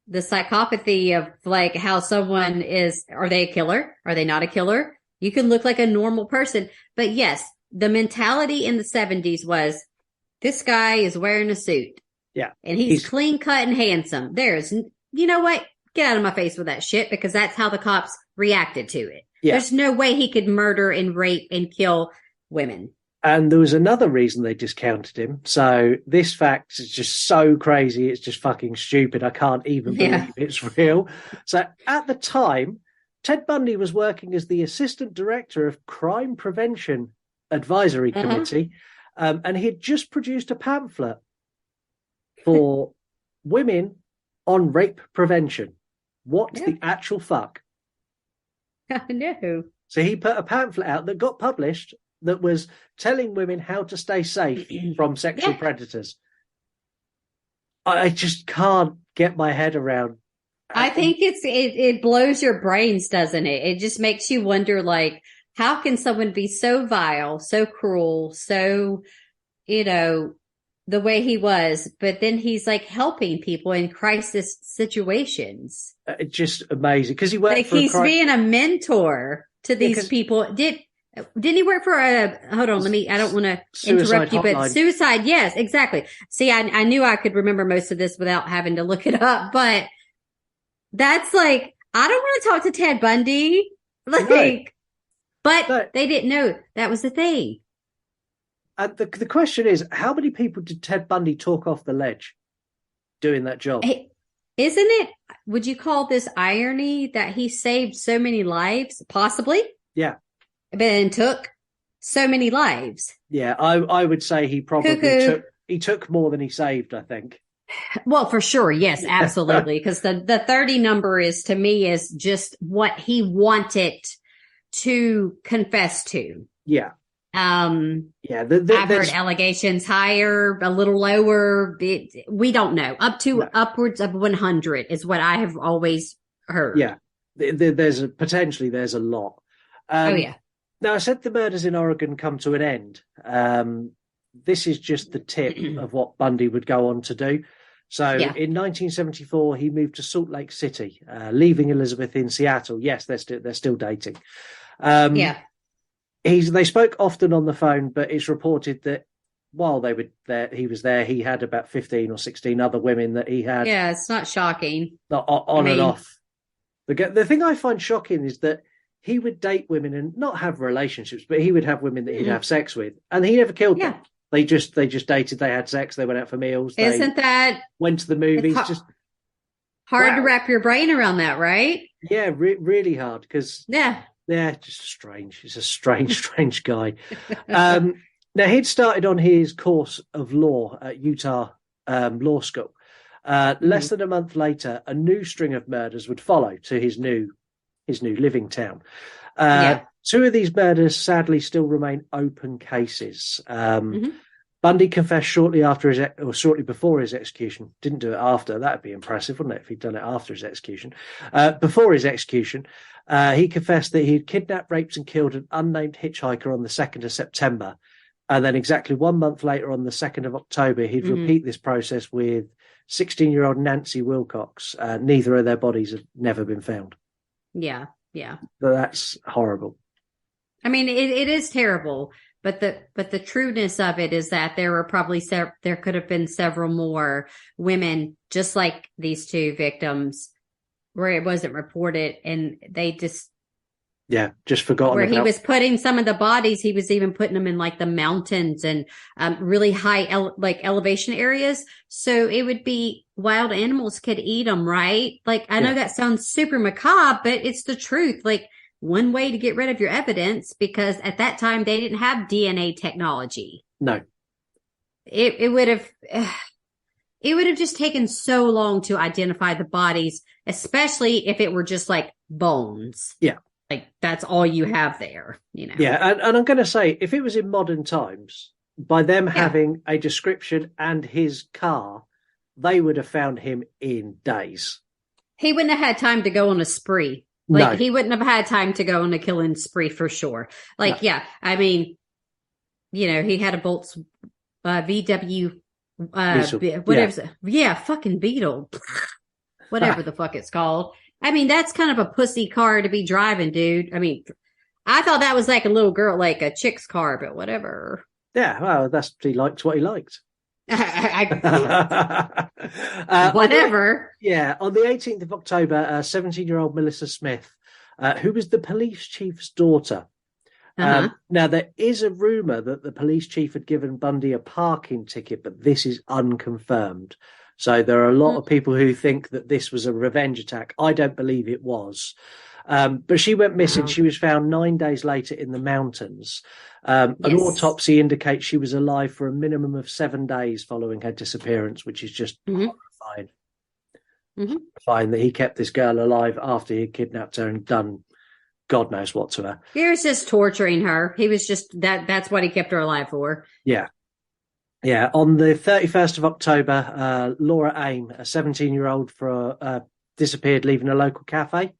psychopathy of like how someone is. Are they a killer? Are they not a killer? You can look like a normal person. But yes, the mentality in the 70s was this guy is wearing a suit. Yeah. And he's clean cut and handsome. You know what? Get out of my face with that shit, because that's how the cops reacted to it. Yeah. There's no way he could murder and rape and kill women. And there was another reason they discounted him. So this fact is just so crazy. It's just fucking stupid. I can't even believe it's real. So at the time, Ted Bundy was working as the assistant director of Crime Prevention Advisory Committee. And he had just produced a pamphlet for women on rape prevention. What the actual fuck? I know. So he put a pamphlet out that got published that was telling women how to stay safe from sexual predators. I just can't get my head around. I think it blows your brains, doesn't it? It just makes you wonder, like, how can someone be so vile, so cruel, so, the way he was, but then he's like helping people in crisis situations. Just amazing, because he worked like he's being a mentor to these people. Didn't he work for hold on, I don't want to interrupt you, but suicide. Yes, exactly. See, I knew I could remember most of this without having to look it up, but that's like, I don't want to talk to Ted Bundy. But they didn't know that was the thing. And the question is, how many people did Ted Bundy talk off the ledge doing that job? Hey, isn't it, would you call this irony that he saved so many lives? Possibly. Yeah. But then took so many lives. Yeah, I would say he probably took more than he saved, I think. Well, for sure. Yes, absolutely. Because the 30 number to me is just what he wanted to confess to. Yeah. I've heard allegations higher, a little lower. We don't know. Upwards of 100 is what I have always heard. Yeah. There's a lot. Now, I said the murders in Oregon come to an end. This is just the tip of what Bundy would go on to do. So in 1974, he moved to Salt Lake City, leaving Elizabeth in Seattle. Yes, they're still dating. They spoke often on the phone, but it's reported that while he was there, he had about 15 or 16 other women that he had. Yeah, it's not shocking. And off. The thing I find shocking is that he would date women and not have relationships, but he would have women that he'd have sex with, and he never killed them. They just dated, they had sex, they went out for meals. Isn't that went to the movies? Just hard to wrap your brain around that, right? Yeah, really hard because just strange. He's a strange guy. Now he'd started on his course of law at Utah Law School. Less than a month later, a new string of murders would follow to his new living town. Two of these murders sadly still remain open cases. Bundy confessed shortly before his execution. Didn't do it after. That'd be impressive, wouldn't it, if he'd done it after his execution? Before his execution, he confessed that he'd kidnapped, raped and killed an unnamed hitchhiker on the 2nd of September. And then exactly 1 month later, on the 2nd of October, he'd repeat this process with 16-year-old Nancy Wilcox. Neither of their bodies have never been found. Yeah, yeah. So that's horrible. I mean, it is terrible, but the trueness of it is that there were probably there could have been several more women just like these two victims where it wasn't reported, and they just forgotten. Where he was putting some of the bodies, he was even putting them in like the mountains and really high elevation areas. So it would be wild animals could eat them, right? Like, I know that sounds super macabre, but it's the truth. Like, one way to get rid of your evidence, because at that time they didn't have DNA technology. No. It would have just taken so long to identify the bodies, especially if it were just like bones. Yeah. Like, that's all you have there, you know? Yeah, and I'm going to say, if it was in modern times, by them having a description and his car, they would have found him in days. He wouldn't have had time to go on a spree. Like, he wouldn't have had time to go on a killing spree for sure. Like, I mean, you know, he had a Bolts VW, fucking Beetle. Whatever the fuck it's called. I mean, that's kind of a pussy car to be driving, dude. I mean, I thought that was like a little girl, like a chick's car, but whatever. Yeah, well, he liked what he liked. Whatever. On the 18th of October, 17-year-old Melissa Smith, who was the police chief's daughter. Now, there is a rumour that the police chief had given Bundy a parking ticket, but this is unconfirmed. So there are a lot of people who think that this was a revenge attack. I don't believe it was. But she went missing. She was found 9 days later in the mountains. An autopsy indicates she was alive for a minimum of 7 days following her disappearance, which is just horrifying. Horrifying that he kept this girl alive after he kidnapped her and done God knows what to her. He was just torturing her. He was just that's what he kept her alive for. Yeah. Yeah, on the 31st of October, Laura Aim, a 17-year-old, disappeared leaving a local cafe.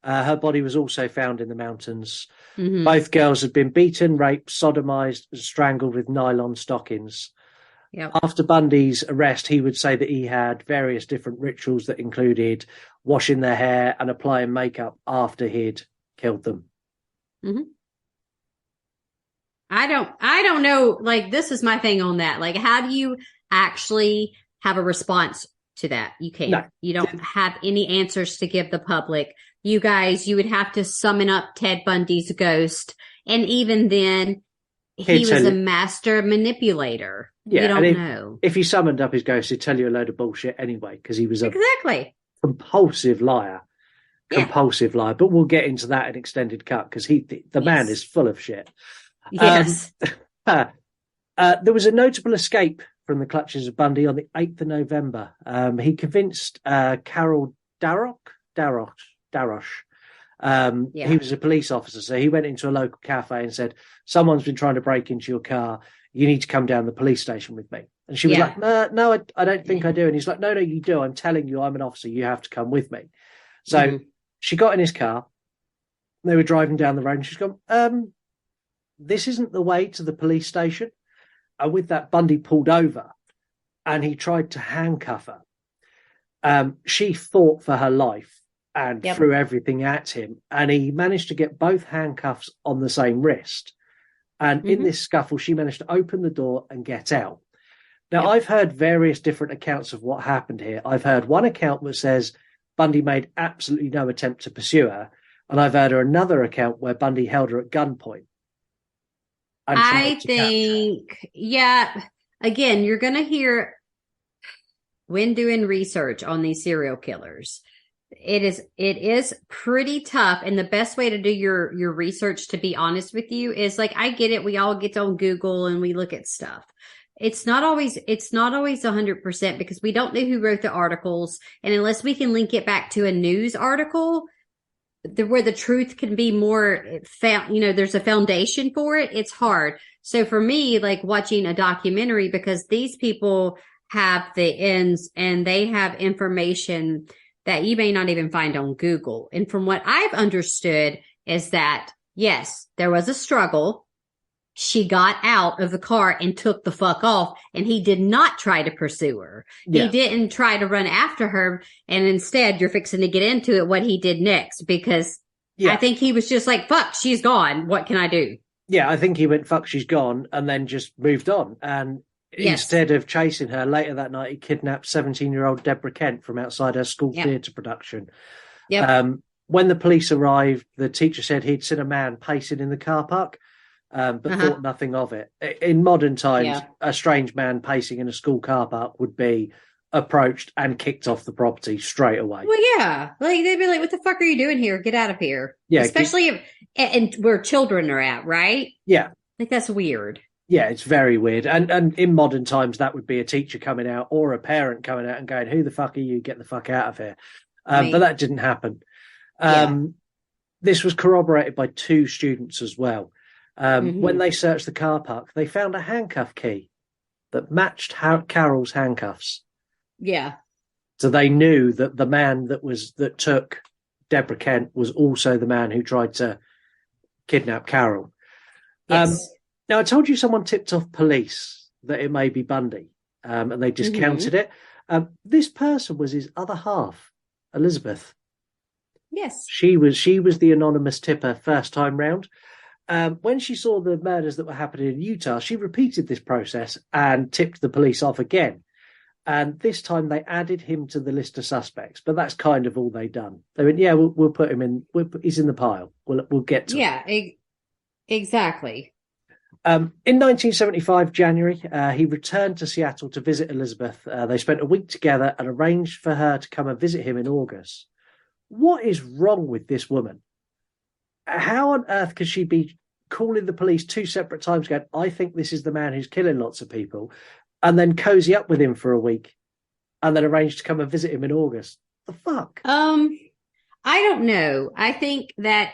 Her body was also found in the mountains. Both girls had been beaten, raped, sodomized, and strangled with nylon stockings. Yep. After Bundy's arrest, he would say that he had various different rituals that included washing their hair and applying makeup after he'd killed them. I don't know. Like, this is my thing on that. Like, how do you actually have a response to that? You can't. No. You don't have any answers to give the public. You guys, you would have to summon up Ted Bundy's ghost. And even then, he was a master manipulator. Yeah, you don't know. If he summoned up his ghost, he'd tell you a load of bullshit anyway, because he was a compulsive liar. Compulsive liar. But we'll get into that in extended cut, because the man is full of shit. Yes. There was a notable escape from the clutches of Bundy on the 8th of November. He convinced Carol Darosh. He was a police officer, so he went into a local cafe and said, "Someone's been trying to break into your car. You need to come down to the police station with me." And she was like, "No, I don't think I do." And he's like, "No, you do. I'm telling you, I'm an officer. You have to come with me." So she got in his car. They were driving down the road, and she's gone, "This isn't the way to the police station." And with that, Bundy pulled over and he tried to handcuff her. She fought for her life and threw everything at him. And he managed to get both handcuffs on the same wrist. And in this scuffle, she managed to open the door and get out. Now, I've heard various different accounts of what happened here. I've heard one account that says Bundy made absolutely no attempt to pursue her. And I've heard another account where Bundy held her at gunpoint. I think, again, you're going to hear, when doing research on these serial killers, it is pretty tough. And the best way to do your research, to be honest with you, is like, I get it. We all get on Google and we look at stuff. It's not always 100% because we don't know who wrote the articles. And unless we can link it back to a news article, where the truth can be more found, there's a foundation for it. It's hard. So for me, like watching a documentary, because these people have the ends and they have information that you may not even find on Google. And from what I've understood is that, yes, there was a struggle. she got out of the car and took the fuck off, and he did not try to pursue her. Yeah. He didn't try to run after her, and instead you're fixing to get into it what he did next, because I think he was just like, fuck, she's gone. What can I do? Yeah, I think he went, fuck, she's gone, and then just moved on. And instead of chasing her, later that night, he kidnapped 17-year-old Deborah Kent from outside her school theatre production. When the police arrived, the teacher said he'd seen a man pacing in the car park, but thought nothing of it. In modern times, a strange man pacing in a school car park would be approached and kicked off the property straight away. Well, yeah. Like, they'd be like, what the fuck are you doing here? Get out of here. Yeah. Especially and where children are at, right? Yeah. Like, that's weird. Yeah, it's very weird. And in modern times, that would be a teacher coming out or a parent coming out and going, who the fuck are you? Get the fuck out of here. But that didn't happen. This was corroborated by 2 students as well. When they searched the car park, they found a handcuff key that matched Carol's handcuffs. Yeah. So they knew that the man that took Deborah Kent was also the man who tried to kidnap Carol. Yes. Now, I told you someone tipped off police that it may be Bundy, and they discounted it. This person was his other half, Elizabeth. Yes. She was the anonymous tipper first time round. When she saw the murders that were happening in Utah, she repeated this process and tipped the police off again. And this time they added him to the list of suspects, but that's kind of all they'd done. They went, yeah, we'll put him in. He's in the pile. We'll get to him. Yeah, exactly. In 1975, January, he returned to Seattle to visit Elizabeth. They spent a week together and arranged for her to come and visit him in August. What is wrong with this woman? How on earth could she be calling the police 2 separate times going, I think this is the man who's killing lots of people, and then cozy up with him for a week and then arrange to come and visit him in August? The fuck? I don't know. I think that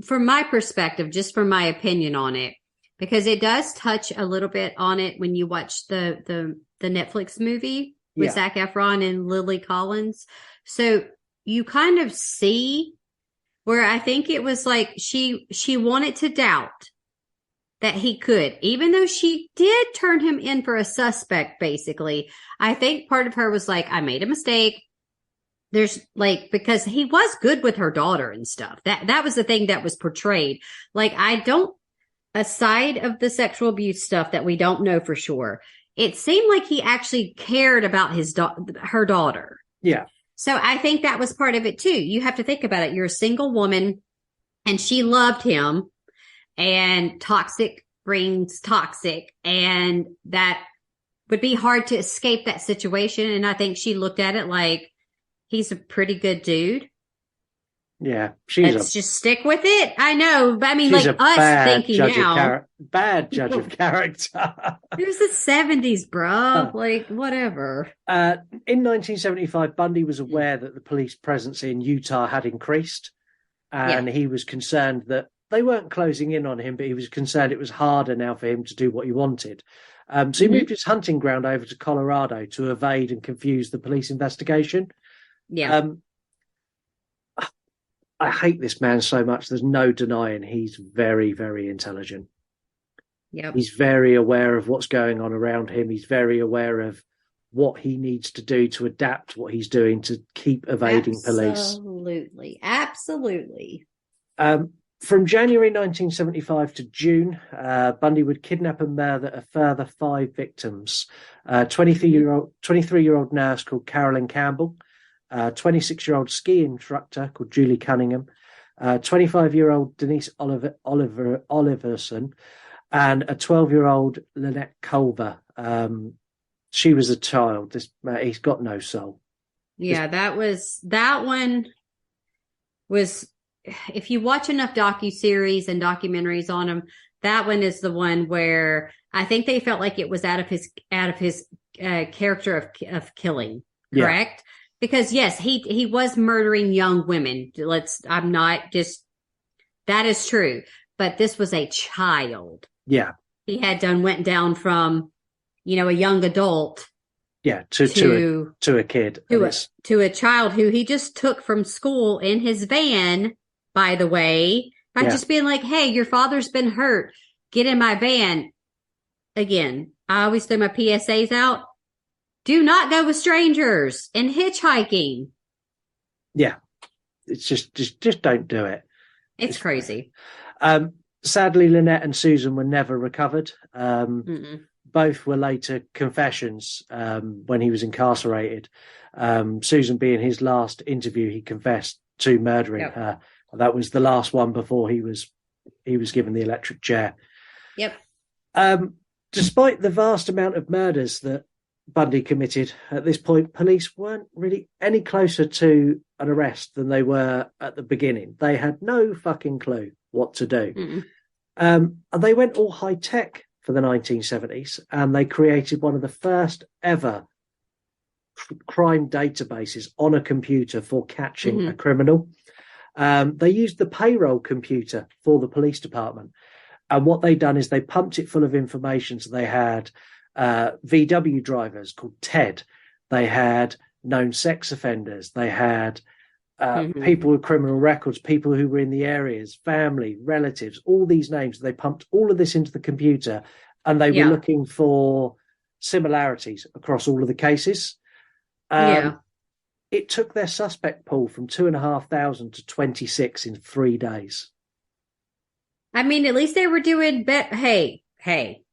from my perspective, just from my opinion on it, because it does touch a little bit on it when you watch the Netflix movie with Zac Efron and Lily Collins. So you kind of see where I think it was like she wanted to doubt that he could, even though she did turn him in for a suspect, basically. I think part of her was like, I made a mistake. There's like, because he was good with her daughter and stuff. That was the thing that was portrayed. Like, aside of the sexual abuse stuff that we don't know for sure, it seemed like he actually cared about her daughter. Yeah. So I think that was part of it too. You have to think about it. You're a single woman and she loved him, and toxic brings toxic, and that would be hard to escape that situation. And I think she looked at it like, he's a pretty good dude. Yeah. Let's just stick with it. I know. But I mean, like us thinking now. Bad judge of character. It was the 70s, bro. Like, whatever. In 1975, Bundy was aware that the police presence in Utah had increased. And he was concerned that they weren't closing in on him, but he was concerned it was harder now for him to do what he wanted. So he moved his hunting ground over to Colorado to evade and confuse the police investigation. Yeah. I hate this man so much. There's no denying he's very, very intelligent. Yep. He's very aware of what's going on around him. He's very aware of what he needs to do to adapt what he's doing to keep evading police. Absolutely. From January 1975 to June, Bundy would kidnap and murder a further 5 victims. 23-year-old nurse called Carolyn Campbell, 26-year-old ski instructor called Julie Cunningham, 25-year-old Denise Oliverson, and a 12-year-old Lynette Culver. She was a child. He's got no soul. Yeah, that one was, if you watch enough docuseries and documentaries on him, that one is the one where I think they felt like it was out of his character of killing, correct? Yeah. Because yes, he was murdering young women. That is true. But this was a child. Yeah. He went down from, a young adult. Yeah, to a kid. To a child who he just took from school in his van, by the way, By just being like, hey, your father's been hurt. Get in my van. Again, I always throw my PSAs out. Do not go with strangers and hitchhiking. Yeah. It's just don't do it. It's crazy. Sadly, Lynette and Susan were never recovered. Both were later confessions when he was incarcerated. Susan being his last interview, he confessed to murdering her. That was the last one before he was given the electric chair. Yep. Despite the vast amount of murders that Bundy committed at this point, police weren't really any closer to an arrest than they were at the beginning. They had no fucking clue what to do. And they went all high tech for the 1970s, and they created one of the first ever crime databases on a computer for catching a criminal. They used the payroll computer for the police department. And what they'd done is they pumped it full of information. So they had VW drivers called Ted. They had known sex offenders. They had people with criminal records, people who were in the areas, family, relatives, all these names. They pumped all of this into the computer, and they were looking for similarities across all of the cases. It took their suspect pool from 2,500 to 26 in 3 days. I mean, at least they were doing Hey,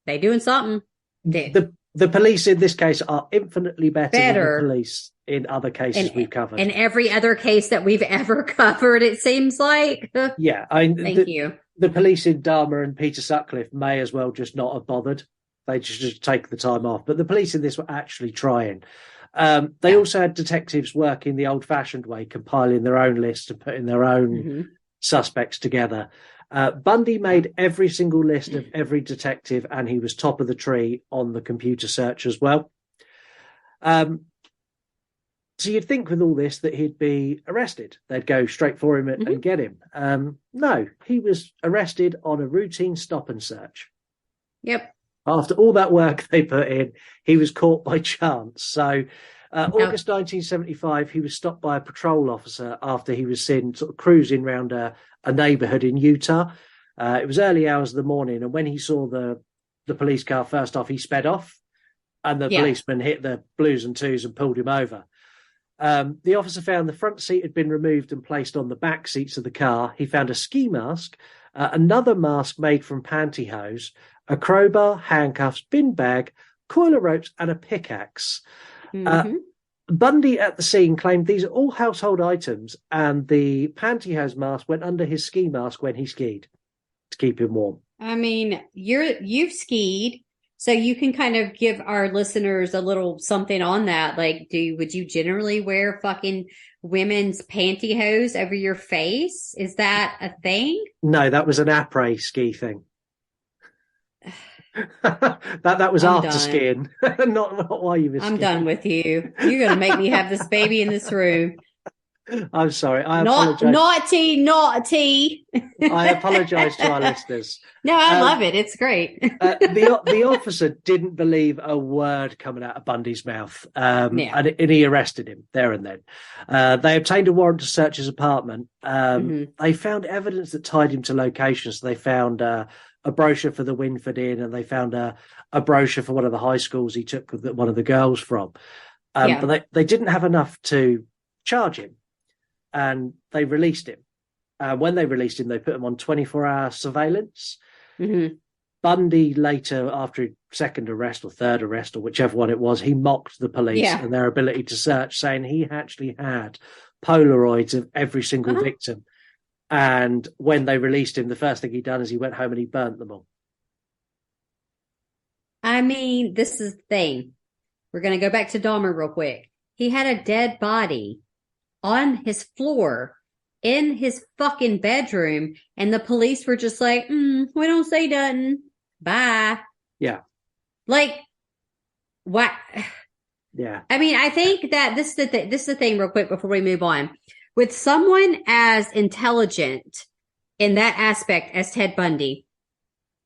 they doing something. The police in this case are infinitely better than the police in other cases we've covered. In every other case that we've ever covered, it seems like. Yeah. Thank you. The police in Dahmer and Peter Sutcliffe may as well just not have bothered. They just take the time off. But the police in this were actually trying. They also had detectives working the old-fashioned way, compiling their own list and putting their own suspects together. Bundy made every single list of every detective, and he was top of the tree on the computer search as well. So you'd think with all this that he'd be arrested. They'd go straight for him and get him. No, he was arrested on a routine stop and search. Yep. After all that work they put in, he was caught by chance. So August 1975, he was stopped by a patrol officer after he was seen sort of cruising around a neighborhood in Utah. It was early hours of the morning, and when he saw the police car, first off, he sped off, and the policeman hit the blues and twos and pulled him over. The officer found the front seat had been removed and placed on the back seats of the car. He found a ski mask, another mask made from pantyhose, a crowbar, handcuffs, bin bag, coil of ropes, and a pickaxe. Bundy at the scene claimed these are all household items, and the pantyhose mask went under his ski mask when he skied to keep him warm. I mean, you've skied, so you can kind of give our listeners a little something on that. Like, would you generally wear fucking women's pantyhose over your face? Is that a thing? No, that was an après ski thing. that was after skiing, not while you were skiing. I'm done with you. You're going to make me have this baby in this room. I'm sorry. I apologize. Naughty. I apologize to our listeners. No, I love it. It's great. The officer didn't believe a word coming out of Bundy's mouth, and he arrested him there and then. They obtained a warrant to search his apartment. They found evidence that tied him to locations. So they found a brochure for the Winford Inn, and they found a brochure for one of the high schools he took one of the girls from. But they didn't have enough to charge him, and they released him. When they released him, they put him on 24-hour surveillance. Bundy later, after his second arrest or third arrest, or whichever one it was, he mocked the police and their ability to search, saying he actually had Polaroids of every single victim. And when they released him, the first thing he'd done is he went home and he burnt them all. I mean, this is the thing. We're going to go back to Dahmer real quick. He had a dead body on his floor in his fucking bedroom, and the police were just like, we don't say nothing. Bye. Yeah. Like, what? Yeah. I mean, I think that this is the thing real quick before we move on. With someone as intelligent in that aspect as Ted Bundy,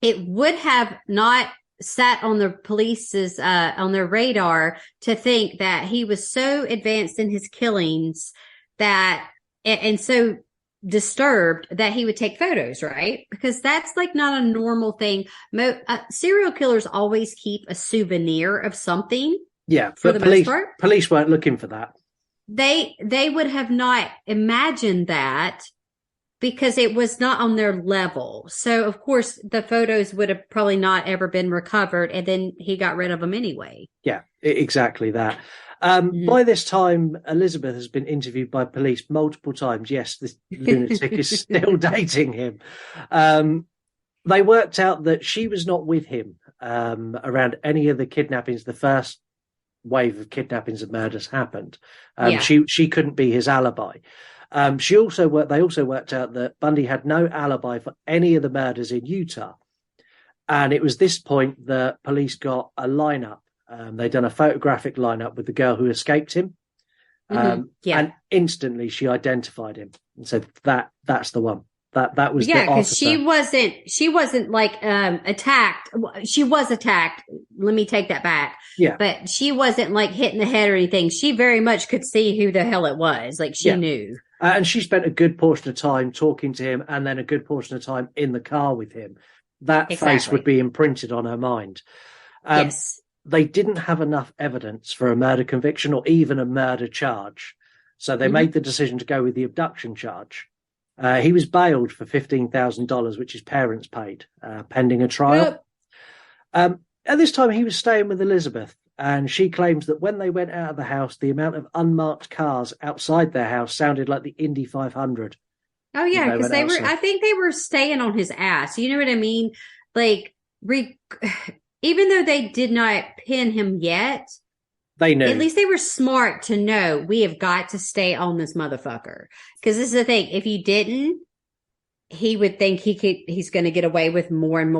it would have not sat on the police's on their radar to think that he was so advanced in his killings that and so disturbed that he would take photos, right? Because that's like not a normal thing. Serial killers always keep a souvenir of something. Yeah, for but the most part. Police weren't looking for that. They would have not imagined that because it was not on their level. So of course the photos would have probably not ever been recovered, and then he got rid of them anyway. Yeah, exactly that. By this time, Elizabeth has been interviewed by police multiple times. Yes, this lunatic is still dating him. They worked out that she was not with him around any of the kidnappings. The first wave of kidnappings and murders happened. She couldn't be his alibi. They also worked out that Bundy had no alibi for any of the murders in Utah. And it was this point that police got a lineup. They'd done a photographic lineup with the girl who escaped him. And instantly she identified him and said, that's the one. That was the officer. Because she wasn't like attacked. She was attacked. Let me take that back. Yeah. But she wasn't like hit in the head or anything. She very much could see who the hell it was. Like she knew. And she spent a good portion of time talking to him and then a good portion of time in the car with him. That face would be imprinted on her mind. Yes. They didn't have enough evidence for a murder conviction or even a murder charge. So they made the decision to go with the abduction charge. He was bailed for $15,000, which his parents paid, pending a trial. At this time, he was staying with Elizabeth, and she claims that when they went out of the house, the amount of unmarked cars outside their house sounded like the Indy 500. Oh, yeah, because I think they were staying on his ass. You know what I mean? Like, even though they did not pin him yet, they knew. At least they were smart to know we have got to stay on this motherfucker. Because this is the thing. If you didn't, he would think he's going to get away with more and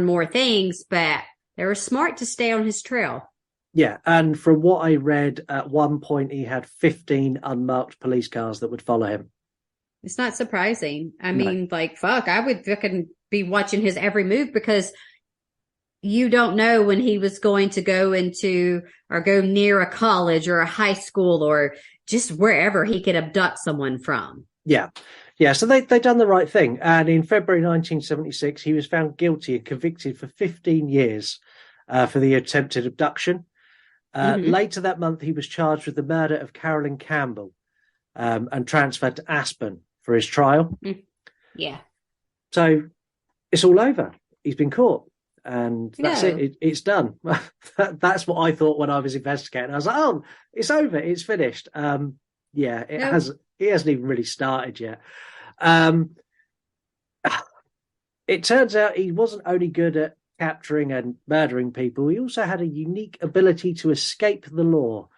more things. But they were smart to stay on his trail. Yeah. And from what I read, at one point, he had 15 unmarked police cars that would follow him. It's not surprising. I mean, like, fuck, I would fucking be watching his every move because you don't know when he was going to go into or go near a college or a high school or just wherever he could abduct someone from. Yeah. Yeah. So they done the right thing. And in February 1976, he was found guilty and convicted for 15 years for the attempted abduction. Later that month, he was charged with the murder of Carolyn Campbell and transferred to Aspen for his trial. Yeah. So it's all over. He's been caught. And that's it. It's done. That's what I thought when I was investigating. I was like, oh, it's over. It's finished. It hasn't even really started yet. It turns out he wasn't only good at capturing and murdering people, he also had a unique ability to escape the law.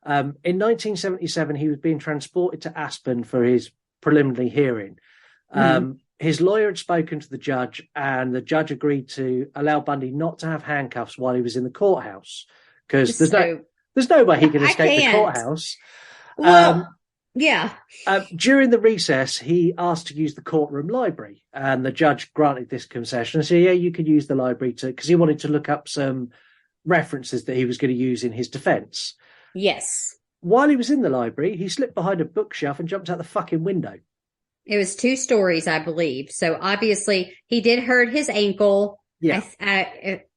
In 1977, he was being transported to Aspen for his preliminary hearing. His lawyer had spoken to the judge, and the judge agreed to allow Bundy not to have handcuffs while he was in the courthouse because there's no way he can escape the courthouse. Well, yeah. During the recess, he asked to use the courtroom library, and the judge granted this concession and said, "Yeah, you could use the library because he wanted to look up some references that he was going to use in his defense." Yes. While he was in the library, he slipped behind a bookshelf and jumped out the fucking window. It was 2 stories, I believe. So obviously he did hurt his ankle. Yeah.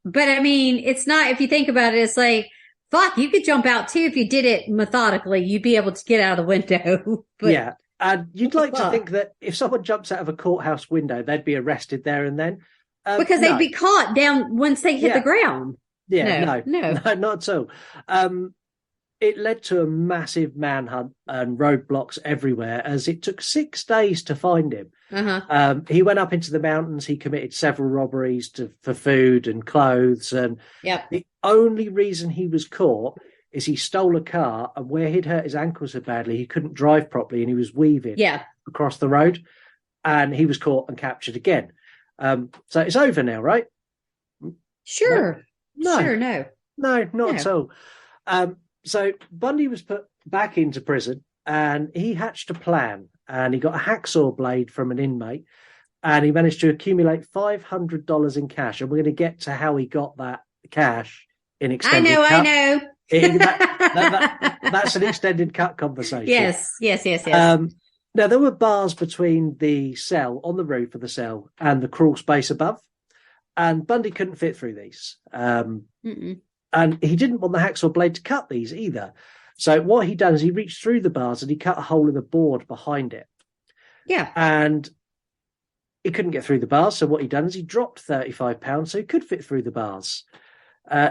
But I mean, it's not, if you think about it, it's like, fuck, you could jump out too. If you did it methodically, you'd be able to get out of the window. But, yeah. And you'd like to think that if someone jumps out of a courthouse window, they'd be arrested there and then. Because they'd be caught down once they hit the ground. Yeah, no, not at all. It led to a massive manhunt and roadblocks everywhere, as it took 6 days to find him. He went up into the mountains. He committed several robberies for food and clothes. And the only reason he was caught is he stole a car, and where he'd hurt his ankles so badly, he couldn't drive properly, and he was weaving across the road. And he was caught and captured again. So it's over now, right? Sure. No, not at all. So Bundy was put back into prison, and he hatched a plan, and he got a hacksaw blade from an inmate, and he managed to accumulate $500 in cash. And we're going to get to how he got that cash in extended cut. I know. That's an extended cut conversation. Yes. Now, there were bars between the cell, on the roof of the cell, and the crawl space above, and Bundy couldn't fit through these. And he didn't want the hacksaw blade to cut these either. So what he done is he reached through the bars and he cut a hole in the board behind it. Yeah. And he couldn't get through the bars, so what he done is he dropped £35 so he could fit through the bars.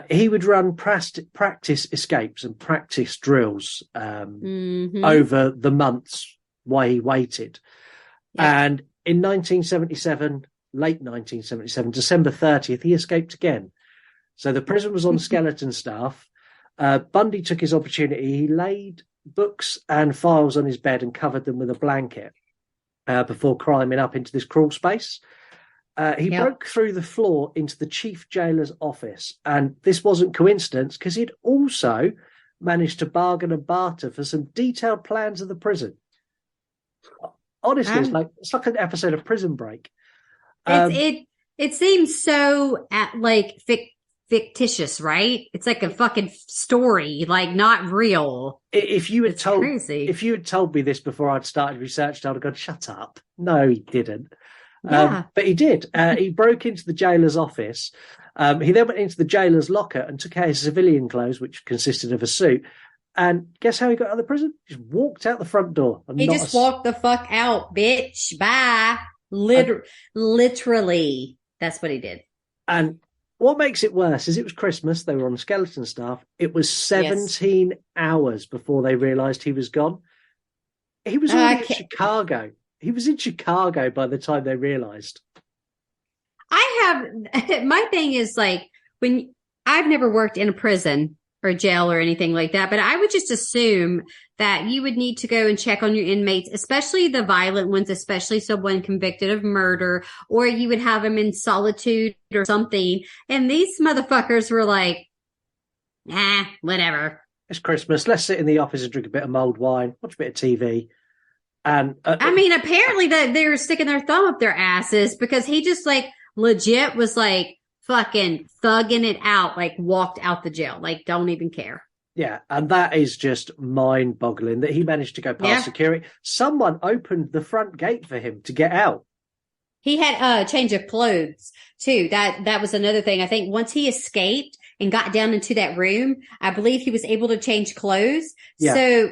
He would run practice escapes and practice drills over the months while he waited. Yeah. And in 1977, late 1977, December 30th, he escaped again. So the prison was on skeleton staff. Bundy took his opportunity. He laid books and files on his bed and covered them with a blanket before climbing up into this crawl space. He broke through the floor into the chief jailer's office. And this wasn't coincidence because he'd also managed to bargain and barter for some detailed plans of the prison. Honestly, it's like an episode of Prison Break. It seems so fictitious, right? It's like a fucking story, like not real. If you had told me this before I'd started research, I'd have gone, shut up. No, he didn't. But he did. He broke into the jailer's office. He then went into the jailer's locker and took out his civilian clothes, which consisted of a suit. And guess how he got out of the prison? Just walked out the front door. He just walked the fuck out, bitch. Bye. Literally. That's what he did. And what makes it worse is it was Christmas. They were on skeleton staff. It was 17 hours before they realised he was gone. He was already in Chicago. He was in Chicago by the time they realised. My thing is like, when I've never worked in a prison or jail or anything like that, but I would just assume that you would need to go and check on your inmates, especially the violent ones, especially someone convicted of murder, or you would have them in solitude or something. And these motherfuckers were like, nah, whatever. It's Christmas. Let's sit in the office and drink a bit of mulled wine, watch a bit of TV. And I mean, apparently they were sticking their thumb up their asses because he just like legit was like fucking thugging it out, like walked out the jail, like don't even care. Yeah, and that is just mind-boggling that he managed to go past security. Someone opened the front gate for him to get out. He had a change of clothes too. That was another thing. I think once he escaped and got down into that room, I believe he was able to change clothes. Yeah. So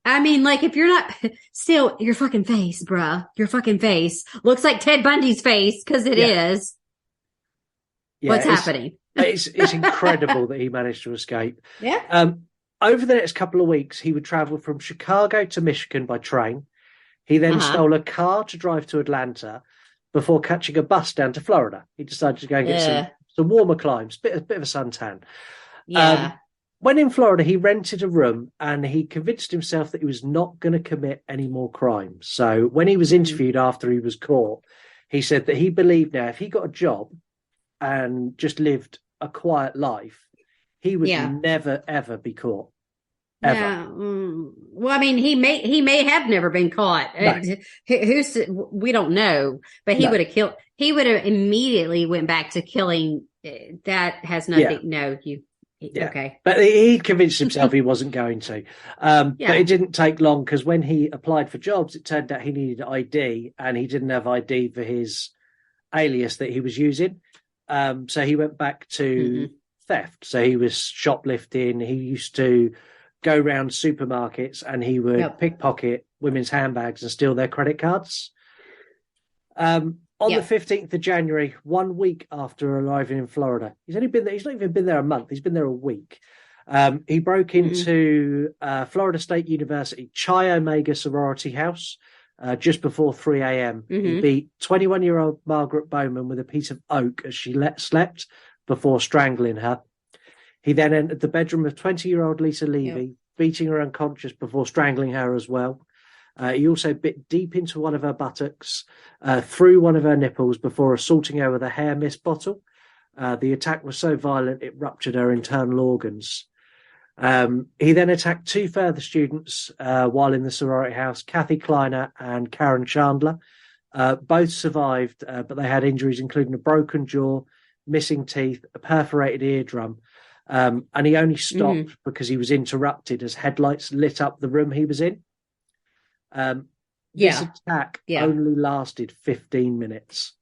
I mean, like, if you're not still your fucking face, bruh, your fucking face looks like Ted Bundy's face because it is. Yeah, what's happening? It's incredible that he managed to escape. Yeah. Over the next couple of weeks, he would travel from Chicago to Michigan by train. He then stole a car to drive to Atlanta before catching a bus down to Florida. He decided to go and get some warmer climes, bit of a suntan. Yeah. When in Florida, he rented a room and he convinced himself that he was not going to commit any more crimes. So when he was interviewed after he was caught, he said that he believed now if he got a job and just lived a quiet life, he would never, ever be caught. Ever. Yeah. Well, I mean, he may have never been caught. No. We don't know, but he would have killed. He would have immediately went back to killing. That has nothing. No, you. Yeah. Okay. But he convinced himself he wasn't going to. But it didn't take long because when he applied for jobs, it turned out he needed ID and he didn't have ID for his alias that he was using. So he went back to theft. So he was shoplifting. He used to go around supermarkets and he would pickpocket women's handbags and steal their credit cards. On the 15th of January, 1 week after arriving in Florida, he's not even been there a month. He's been there a week. He broke into Florida State University Chi Omega sorority house just before 3 a.m. He beat 21-year-old Margaret Bowman with a piece of oak as she slept before strangling her. He then entered the bedroom of 20-year-old Lisa Levy, beating her unconscious before strangling her as well. He also bit deep into one of her buttocks, through one of her nipples before assaulting her with a hair mist bottle. The attack was so violent it ruptured her internal organs. He then attacked two further students while in the sorority house, Kathy Kleiner and Karen Chandler. Both survived, but they had injuries including a broken jaw, missing teeth, a perforated eardrum. And he only stopped because he was interrupted as headlights lit up the room he was in. This attack only lasted 15 minutes.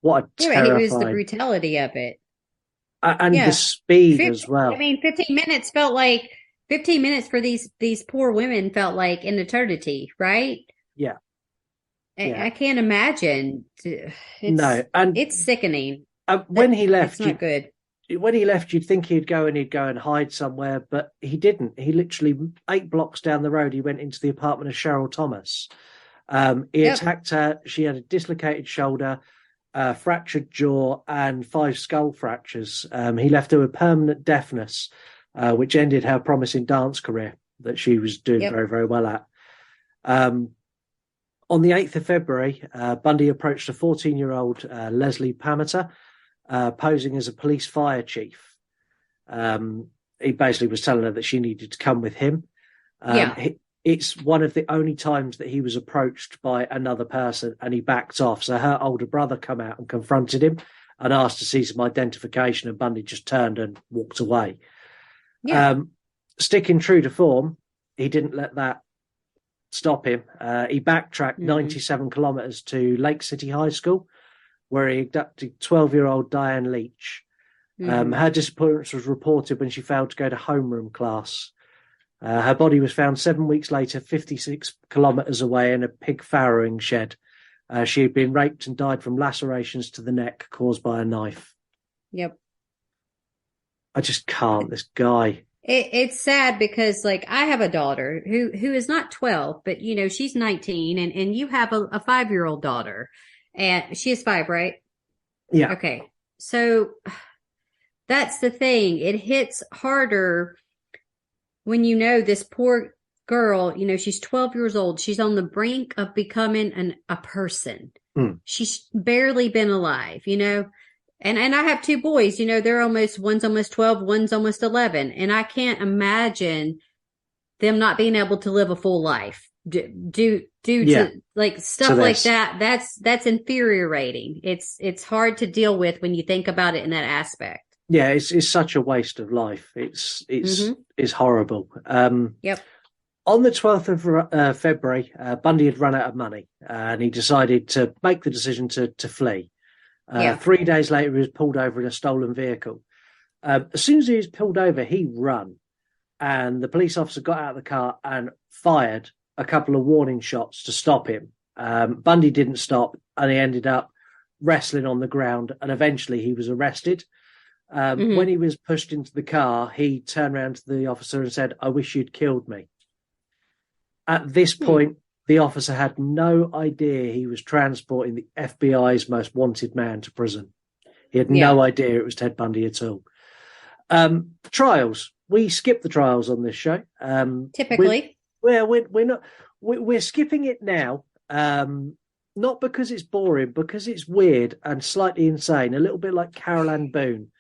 What a terrifying... It was the brutality of it. And the speed as well. I mean, 15 minutes felt like 15 minutes for these poor women felt like an eternity, right? Yeah. I can't imagine. It's sickening. When he left, it's not good. When he left, you'd think he'd go and hide somewhere, but he didn't. He literally 8 blocks down the road, he went into the apartment of Cheryl Thomas. He attacked her. She had a dislocated shoulder, fractured jaw, and 5 skull fractures. He left her with permanent deafness, which ended her promising dance career that she was doing very, very well at. On the 8th of February, Bundy approached a 14-year-old Leslie Pameter, posing as a police fire chief. He basically was telling her that she needed to come with him. It's one of the only times that he was approached by another person and he backed off. So her older brother come out and confronted him and asked to see some identification, and Bundy just turned and walked away. Sticking true to form, he didn't let that stop him. He backtracked 97 kilometres to Lake City High School, where he abducted 12-year-old Diane Leach. Her disappearance was reported when she failed to go to homeroom class. Her body was found 7 weeks later, 56 kilometres away in a pig farrowing shed. She had been raped and died from lacerations to the neck caused by a knife. Yep. I just can't, this guy. It's sad because, like, I have a daughter who is not 12, but, you know, she's 19, and you have a 5-year-old daughter, and she is 5, right? Yeah. Okay. So that's the thing. It hits harder when you know this poor girl, you know, she's 12 years old. She's on the brink of becoming a person. She's barely been alive, you know? And I have 2 boys, you know, one's almost 12, one's almost 11. And I can't imagine them not being able to live a full life due to like stuff like that. That's infuriating. It's hard to deal with when you think about it in that aspect. Yeah, it's such a waste of life. It's horrible. Yep. On the 12th of February, Bundy had run out of money and he decided to make the decision to flee. 3 days later, he was pulled over in a stolen vehicle. As soon as he was pulled over, he ran, and the police officer got out of the car and fired a couple of warning shots to stop him. Bundy didn't stop, and he ended up wrestling on the ground, and eventually he was arrested. When he was pushed into the car, he turned around to the officer and said, "I wish you'd killed me." At this point, the officer had no idea he was transporting the FBI's most wanted man to prison. He had no idea it was Ted Bundy at all. Trials. We skip the trials on this show. Typically. We're skipping it now. Not because it's boring, because it's weird and slightly insane. A little bit like Carol Ann Boone.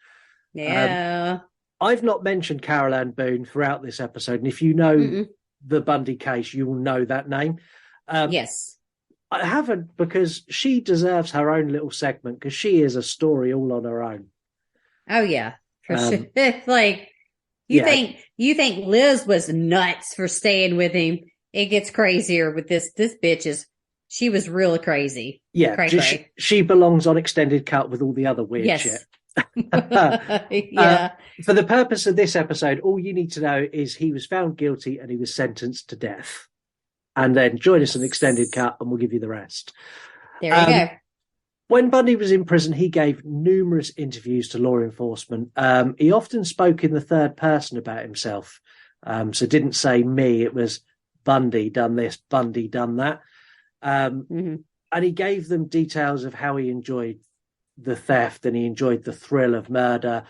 Yeah. I've not mentioned Carol Ann Boone throughout this episode. And if you know the Bundy case, you will know that name. Yes. I haven't, because she deserves her own little segment, because she is a story all on her own. Oh yeah, for sure. Like you think Liz was nuts for staying with him. It gets crazier with this bitch she was really crazy. Yeah, she belongs on extended cut with all the other weird shit. For the purpose of this episode, all you need to know is he was found guilty and he was sentenced to death. And then join us in extended cut and we'll give you the rest. There you go. When Bundy was in prison, he gave numerous interviews to law enforcement. He often spoke in the third person about himself. So didn't say me, it was Bundy done this, Bundy done that. And he gave them details of how he enjoyed the theft and he enjoyed the thrill of murder,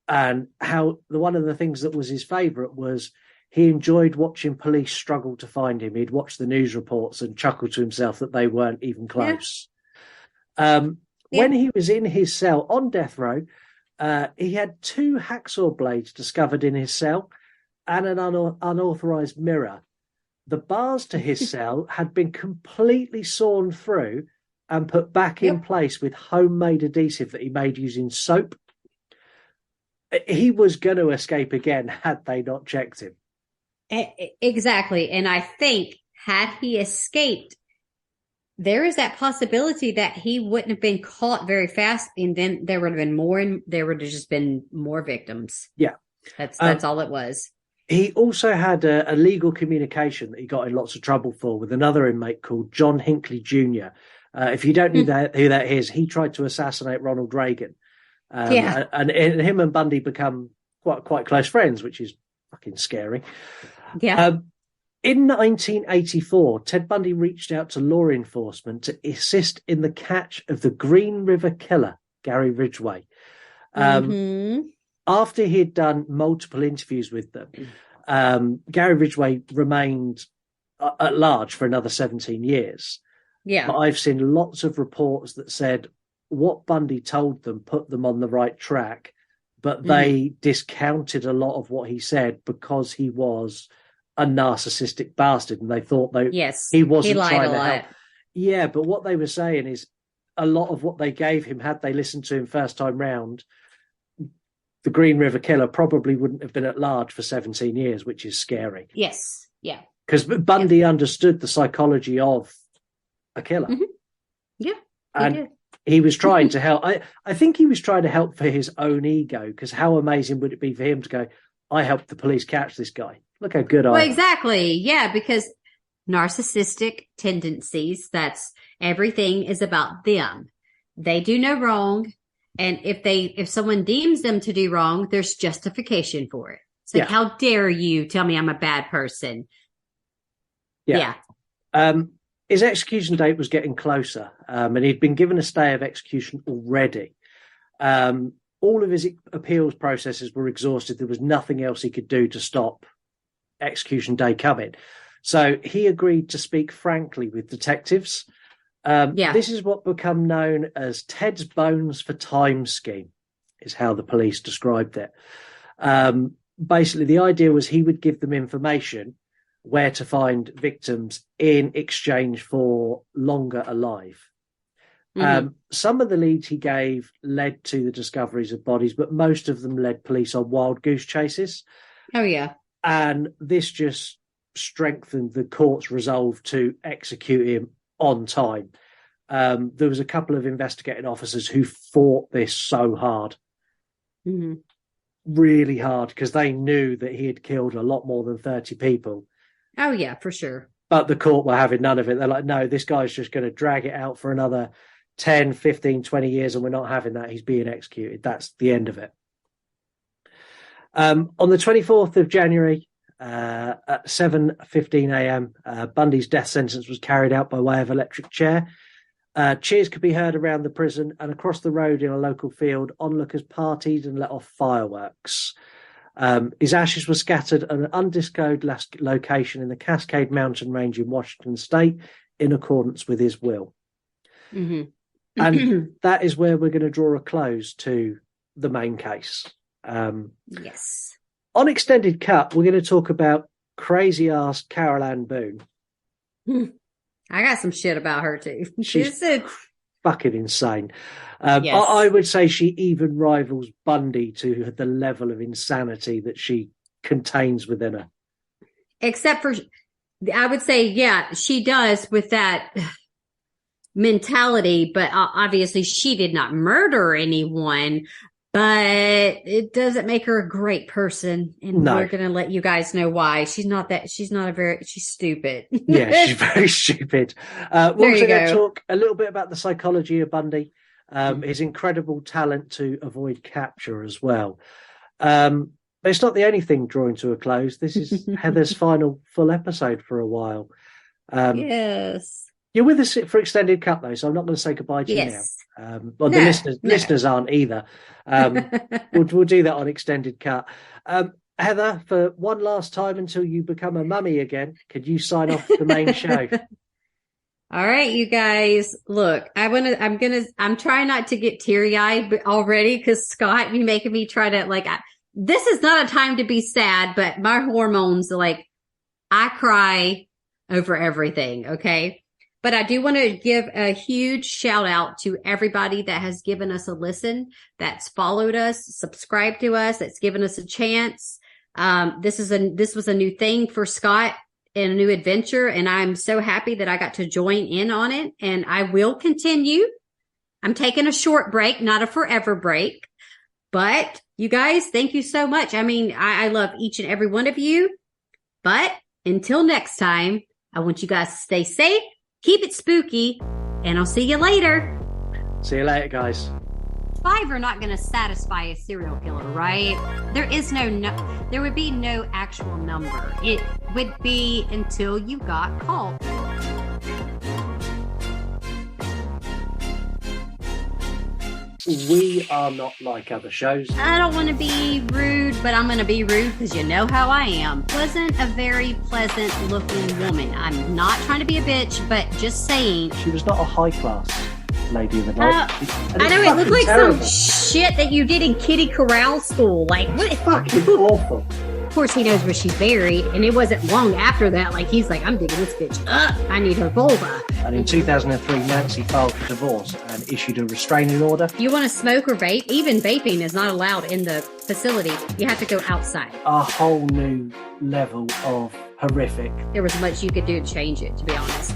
and how one of the things that was his favourite was he enjoyed watching police struggle to find him. He'd watch the news reports and chuckle to himself that they weren't even close. When he was in his cell on death row, he had 2 hacksaw blades discovered in his cell and an unauthorised mirror. The bars to his cell had been completely sawn through and put back in place with homemade adhesive that he made using soap. He was going to escape again had they not checked him. Exactly. And I think had he escaped, there is that possibility that he wouldn't have been caught very fast, and then there would have been more, and there would have just been more victims. Yeah. That's all it was. He also had a legal communication that he got in lots of trouble for with another inmate called John Hinckley Jr. If you don't know who that is, he tried to assassinate Ronald Reagan. And him and Bundy become quite close friends, which is fucking scary. Yeah. In 1984, Ted Bundy reached out to law enforcement to assist in the catch of the Green River Killer, Gary Ridgway. After he had done multiple interviews with them, Gary Ridgway remained at large for another 17 years. Yeah. But I've seen lots of reports that said what Bundy told them put them on the right track, but they discounted a lot of what he said because he was a narcissistic bastard, and they thought he wasn't trying to help. Yeah, but what they were saying is a lot of what they gave him, had they listened to him first time round, the Green River Killer probably wouldn't have been at large for 17 years, which is scary. Yes. Yeah. Because Bundy understood the psychology of a killer. Yeah. And did. he was trying to help. I think he was trying to help for his own ego, because how amazing would it be for him to go, I helped the police catch this guy. Look how good I am. Well, exactly. Yeah, because narcissistic tendencies, that's everything is about them. They do no wrong. And if someone deems them to do wrong, there's justification for it. It's like, how dare you tell me I'm a bad person? Yeah. His execution date was getting closer, and he'd been given a stay of execution already. All of his appeals processes were exhausted. There was nothing else he could do to stop execution day coming. So he agreed to speak frankly with detectives. This is what become known as Ted's Bones for Time scheme, is how the police described it. Basically, the idea was he would give them information where to find victims in exchange for longer alive. Some of the leads he gave led to the discoveries of bodies, but most of them led police on wild goose chases. Oh, yeah. And this just strengthened the court's resolve to execute him on time. There was a couple of investigating officers who fought this so hard. Really hard, because they knew that he had killed a lot more than 30 people. Oh, yeah, for sure. But the court were having none of it. They're like, no, this guy's just going to drag it out for another 10, 15, 20 years, and we're not having that. He's being executed. That's the end of it. On the 24th of January, at 7:15 a.m., Bundy's death sentence was carried out by way of electric chair. Cheers could be heard around the prison, and across the road in a local field, onlookers partied and let off fireworks. His ashes were scattered at an undisclosed location in the Cascade Mountain Range in Washington State, in accordance with his will. And that is where we're going to draw a close to the main case. Yes. On Extended Cut, we're going to talk about crazy-ass Carol Ann Boone. I got some shit about her, too. She's fucking insane. I would say she even rivals Bundy to the level of insanity that she contains within her. Except for, I would say, yeah, she does with that mentality, but obviously she did not murder anyone, but it doesn't make her a great person. And we're going to let you guys know why. She's stupid. Yeah, she's very stupid. We're also going to talk a little bit about the psychology of Bundy, his incredible talent to avoid capture as well. But it's not the only thing drawing to a close. This is Heather's final full episode for a while. Yes. You're with us for Extended Cut, though, so I'm not going to say goodbye to you now. The listeners aren't either. We'll do that on Extended Cut. Heather, for one last time until you become a mummy again, could you sign off the main show? All right, you guys. Look, I'm trying not to get teary-eyed already, because Scott, you making me try to this is not a time to be sad, but my hormones, I cry over everything. Okay. But I do want to give a huge shout out to everybody that has given us a listen, that's followed us, subscribed to us, that's given us a chance. This was a new thing for Scott in a new adventure, and I'm so happy that I got to join in on it, and I will continue. I'm taking a short break, not a forever break, but you guys, thank you so much. I mean, I love each and every one of you, but until next time, I want you guys to stay safe, keep it spooky, and I'll see you later. See you later, guys. 5 are not going to satisfy a serial killer, right? There would be no actual number. It would be until you got caught. We are not like other shows. I don't want to be rude, but I'm going to be rude because you know how I am. Wasn't a very pleasant looking woman. I'm not trying to be a bitch, but just saying. She was not a high class lady of the night. I know, it looked like terrible. Some shit that you did in Kitty Corral school. Like, what? It's fucking awful. Of course, he knows where she's buried, and it wasn't long after that. Like, he's like, I'm digging this bitch up. I need her vulva. And in 2003, Nancy filed for divorce and issued a restraining order. You want to smoke or vape? Even vaping is not allowed in the facility. You have to go outside. A whole new level of horrific. There was much you could do to change it, to be honest.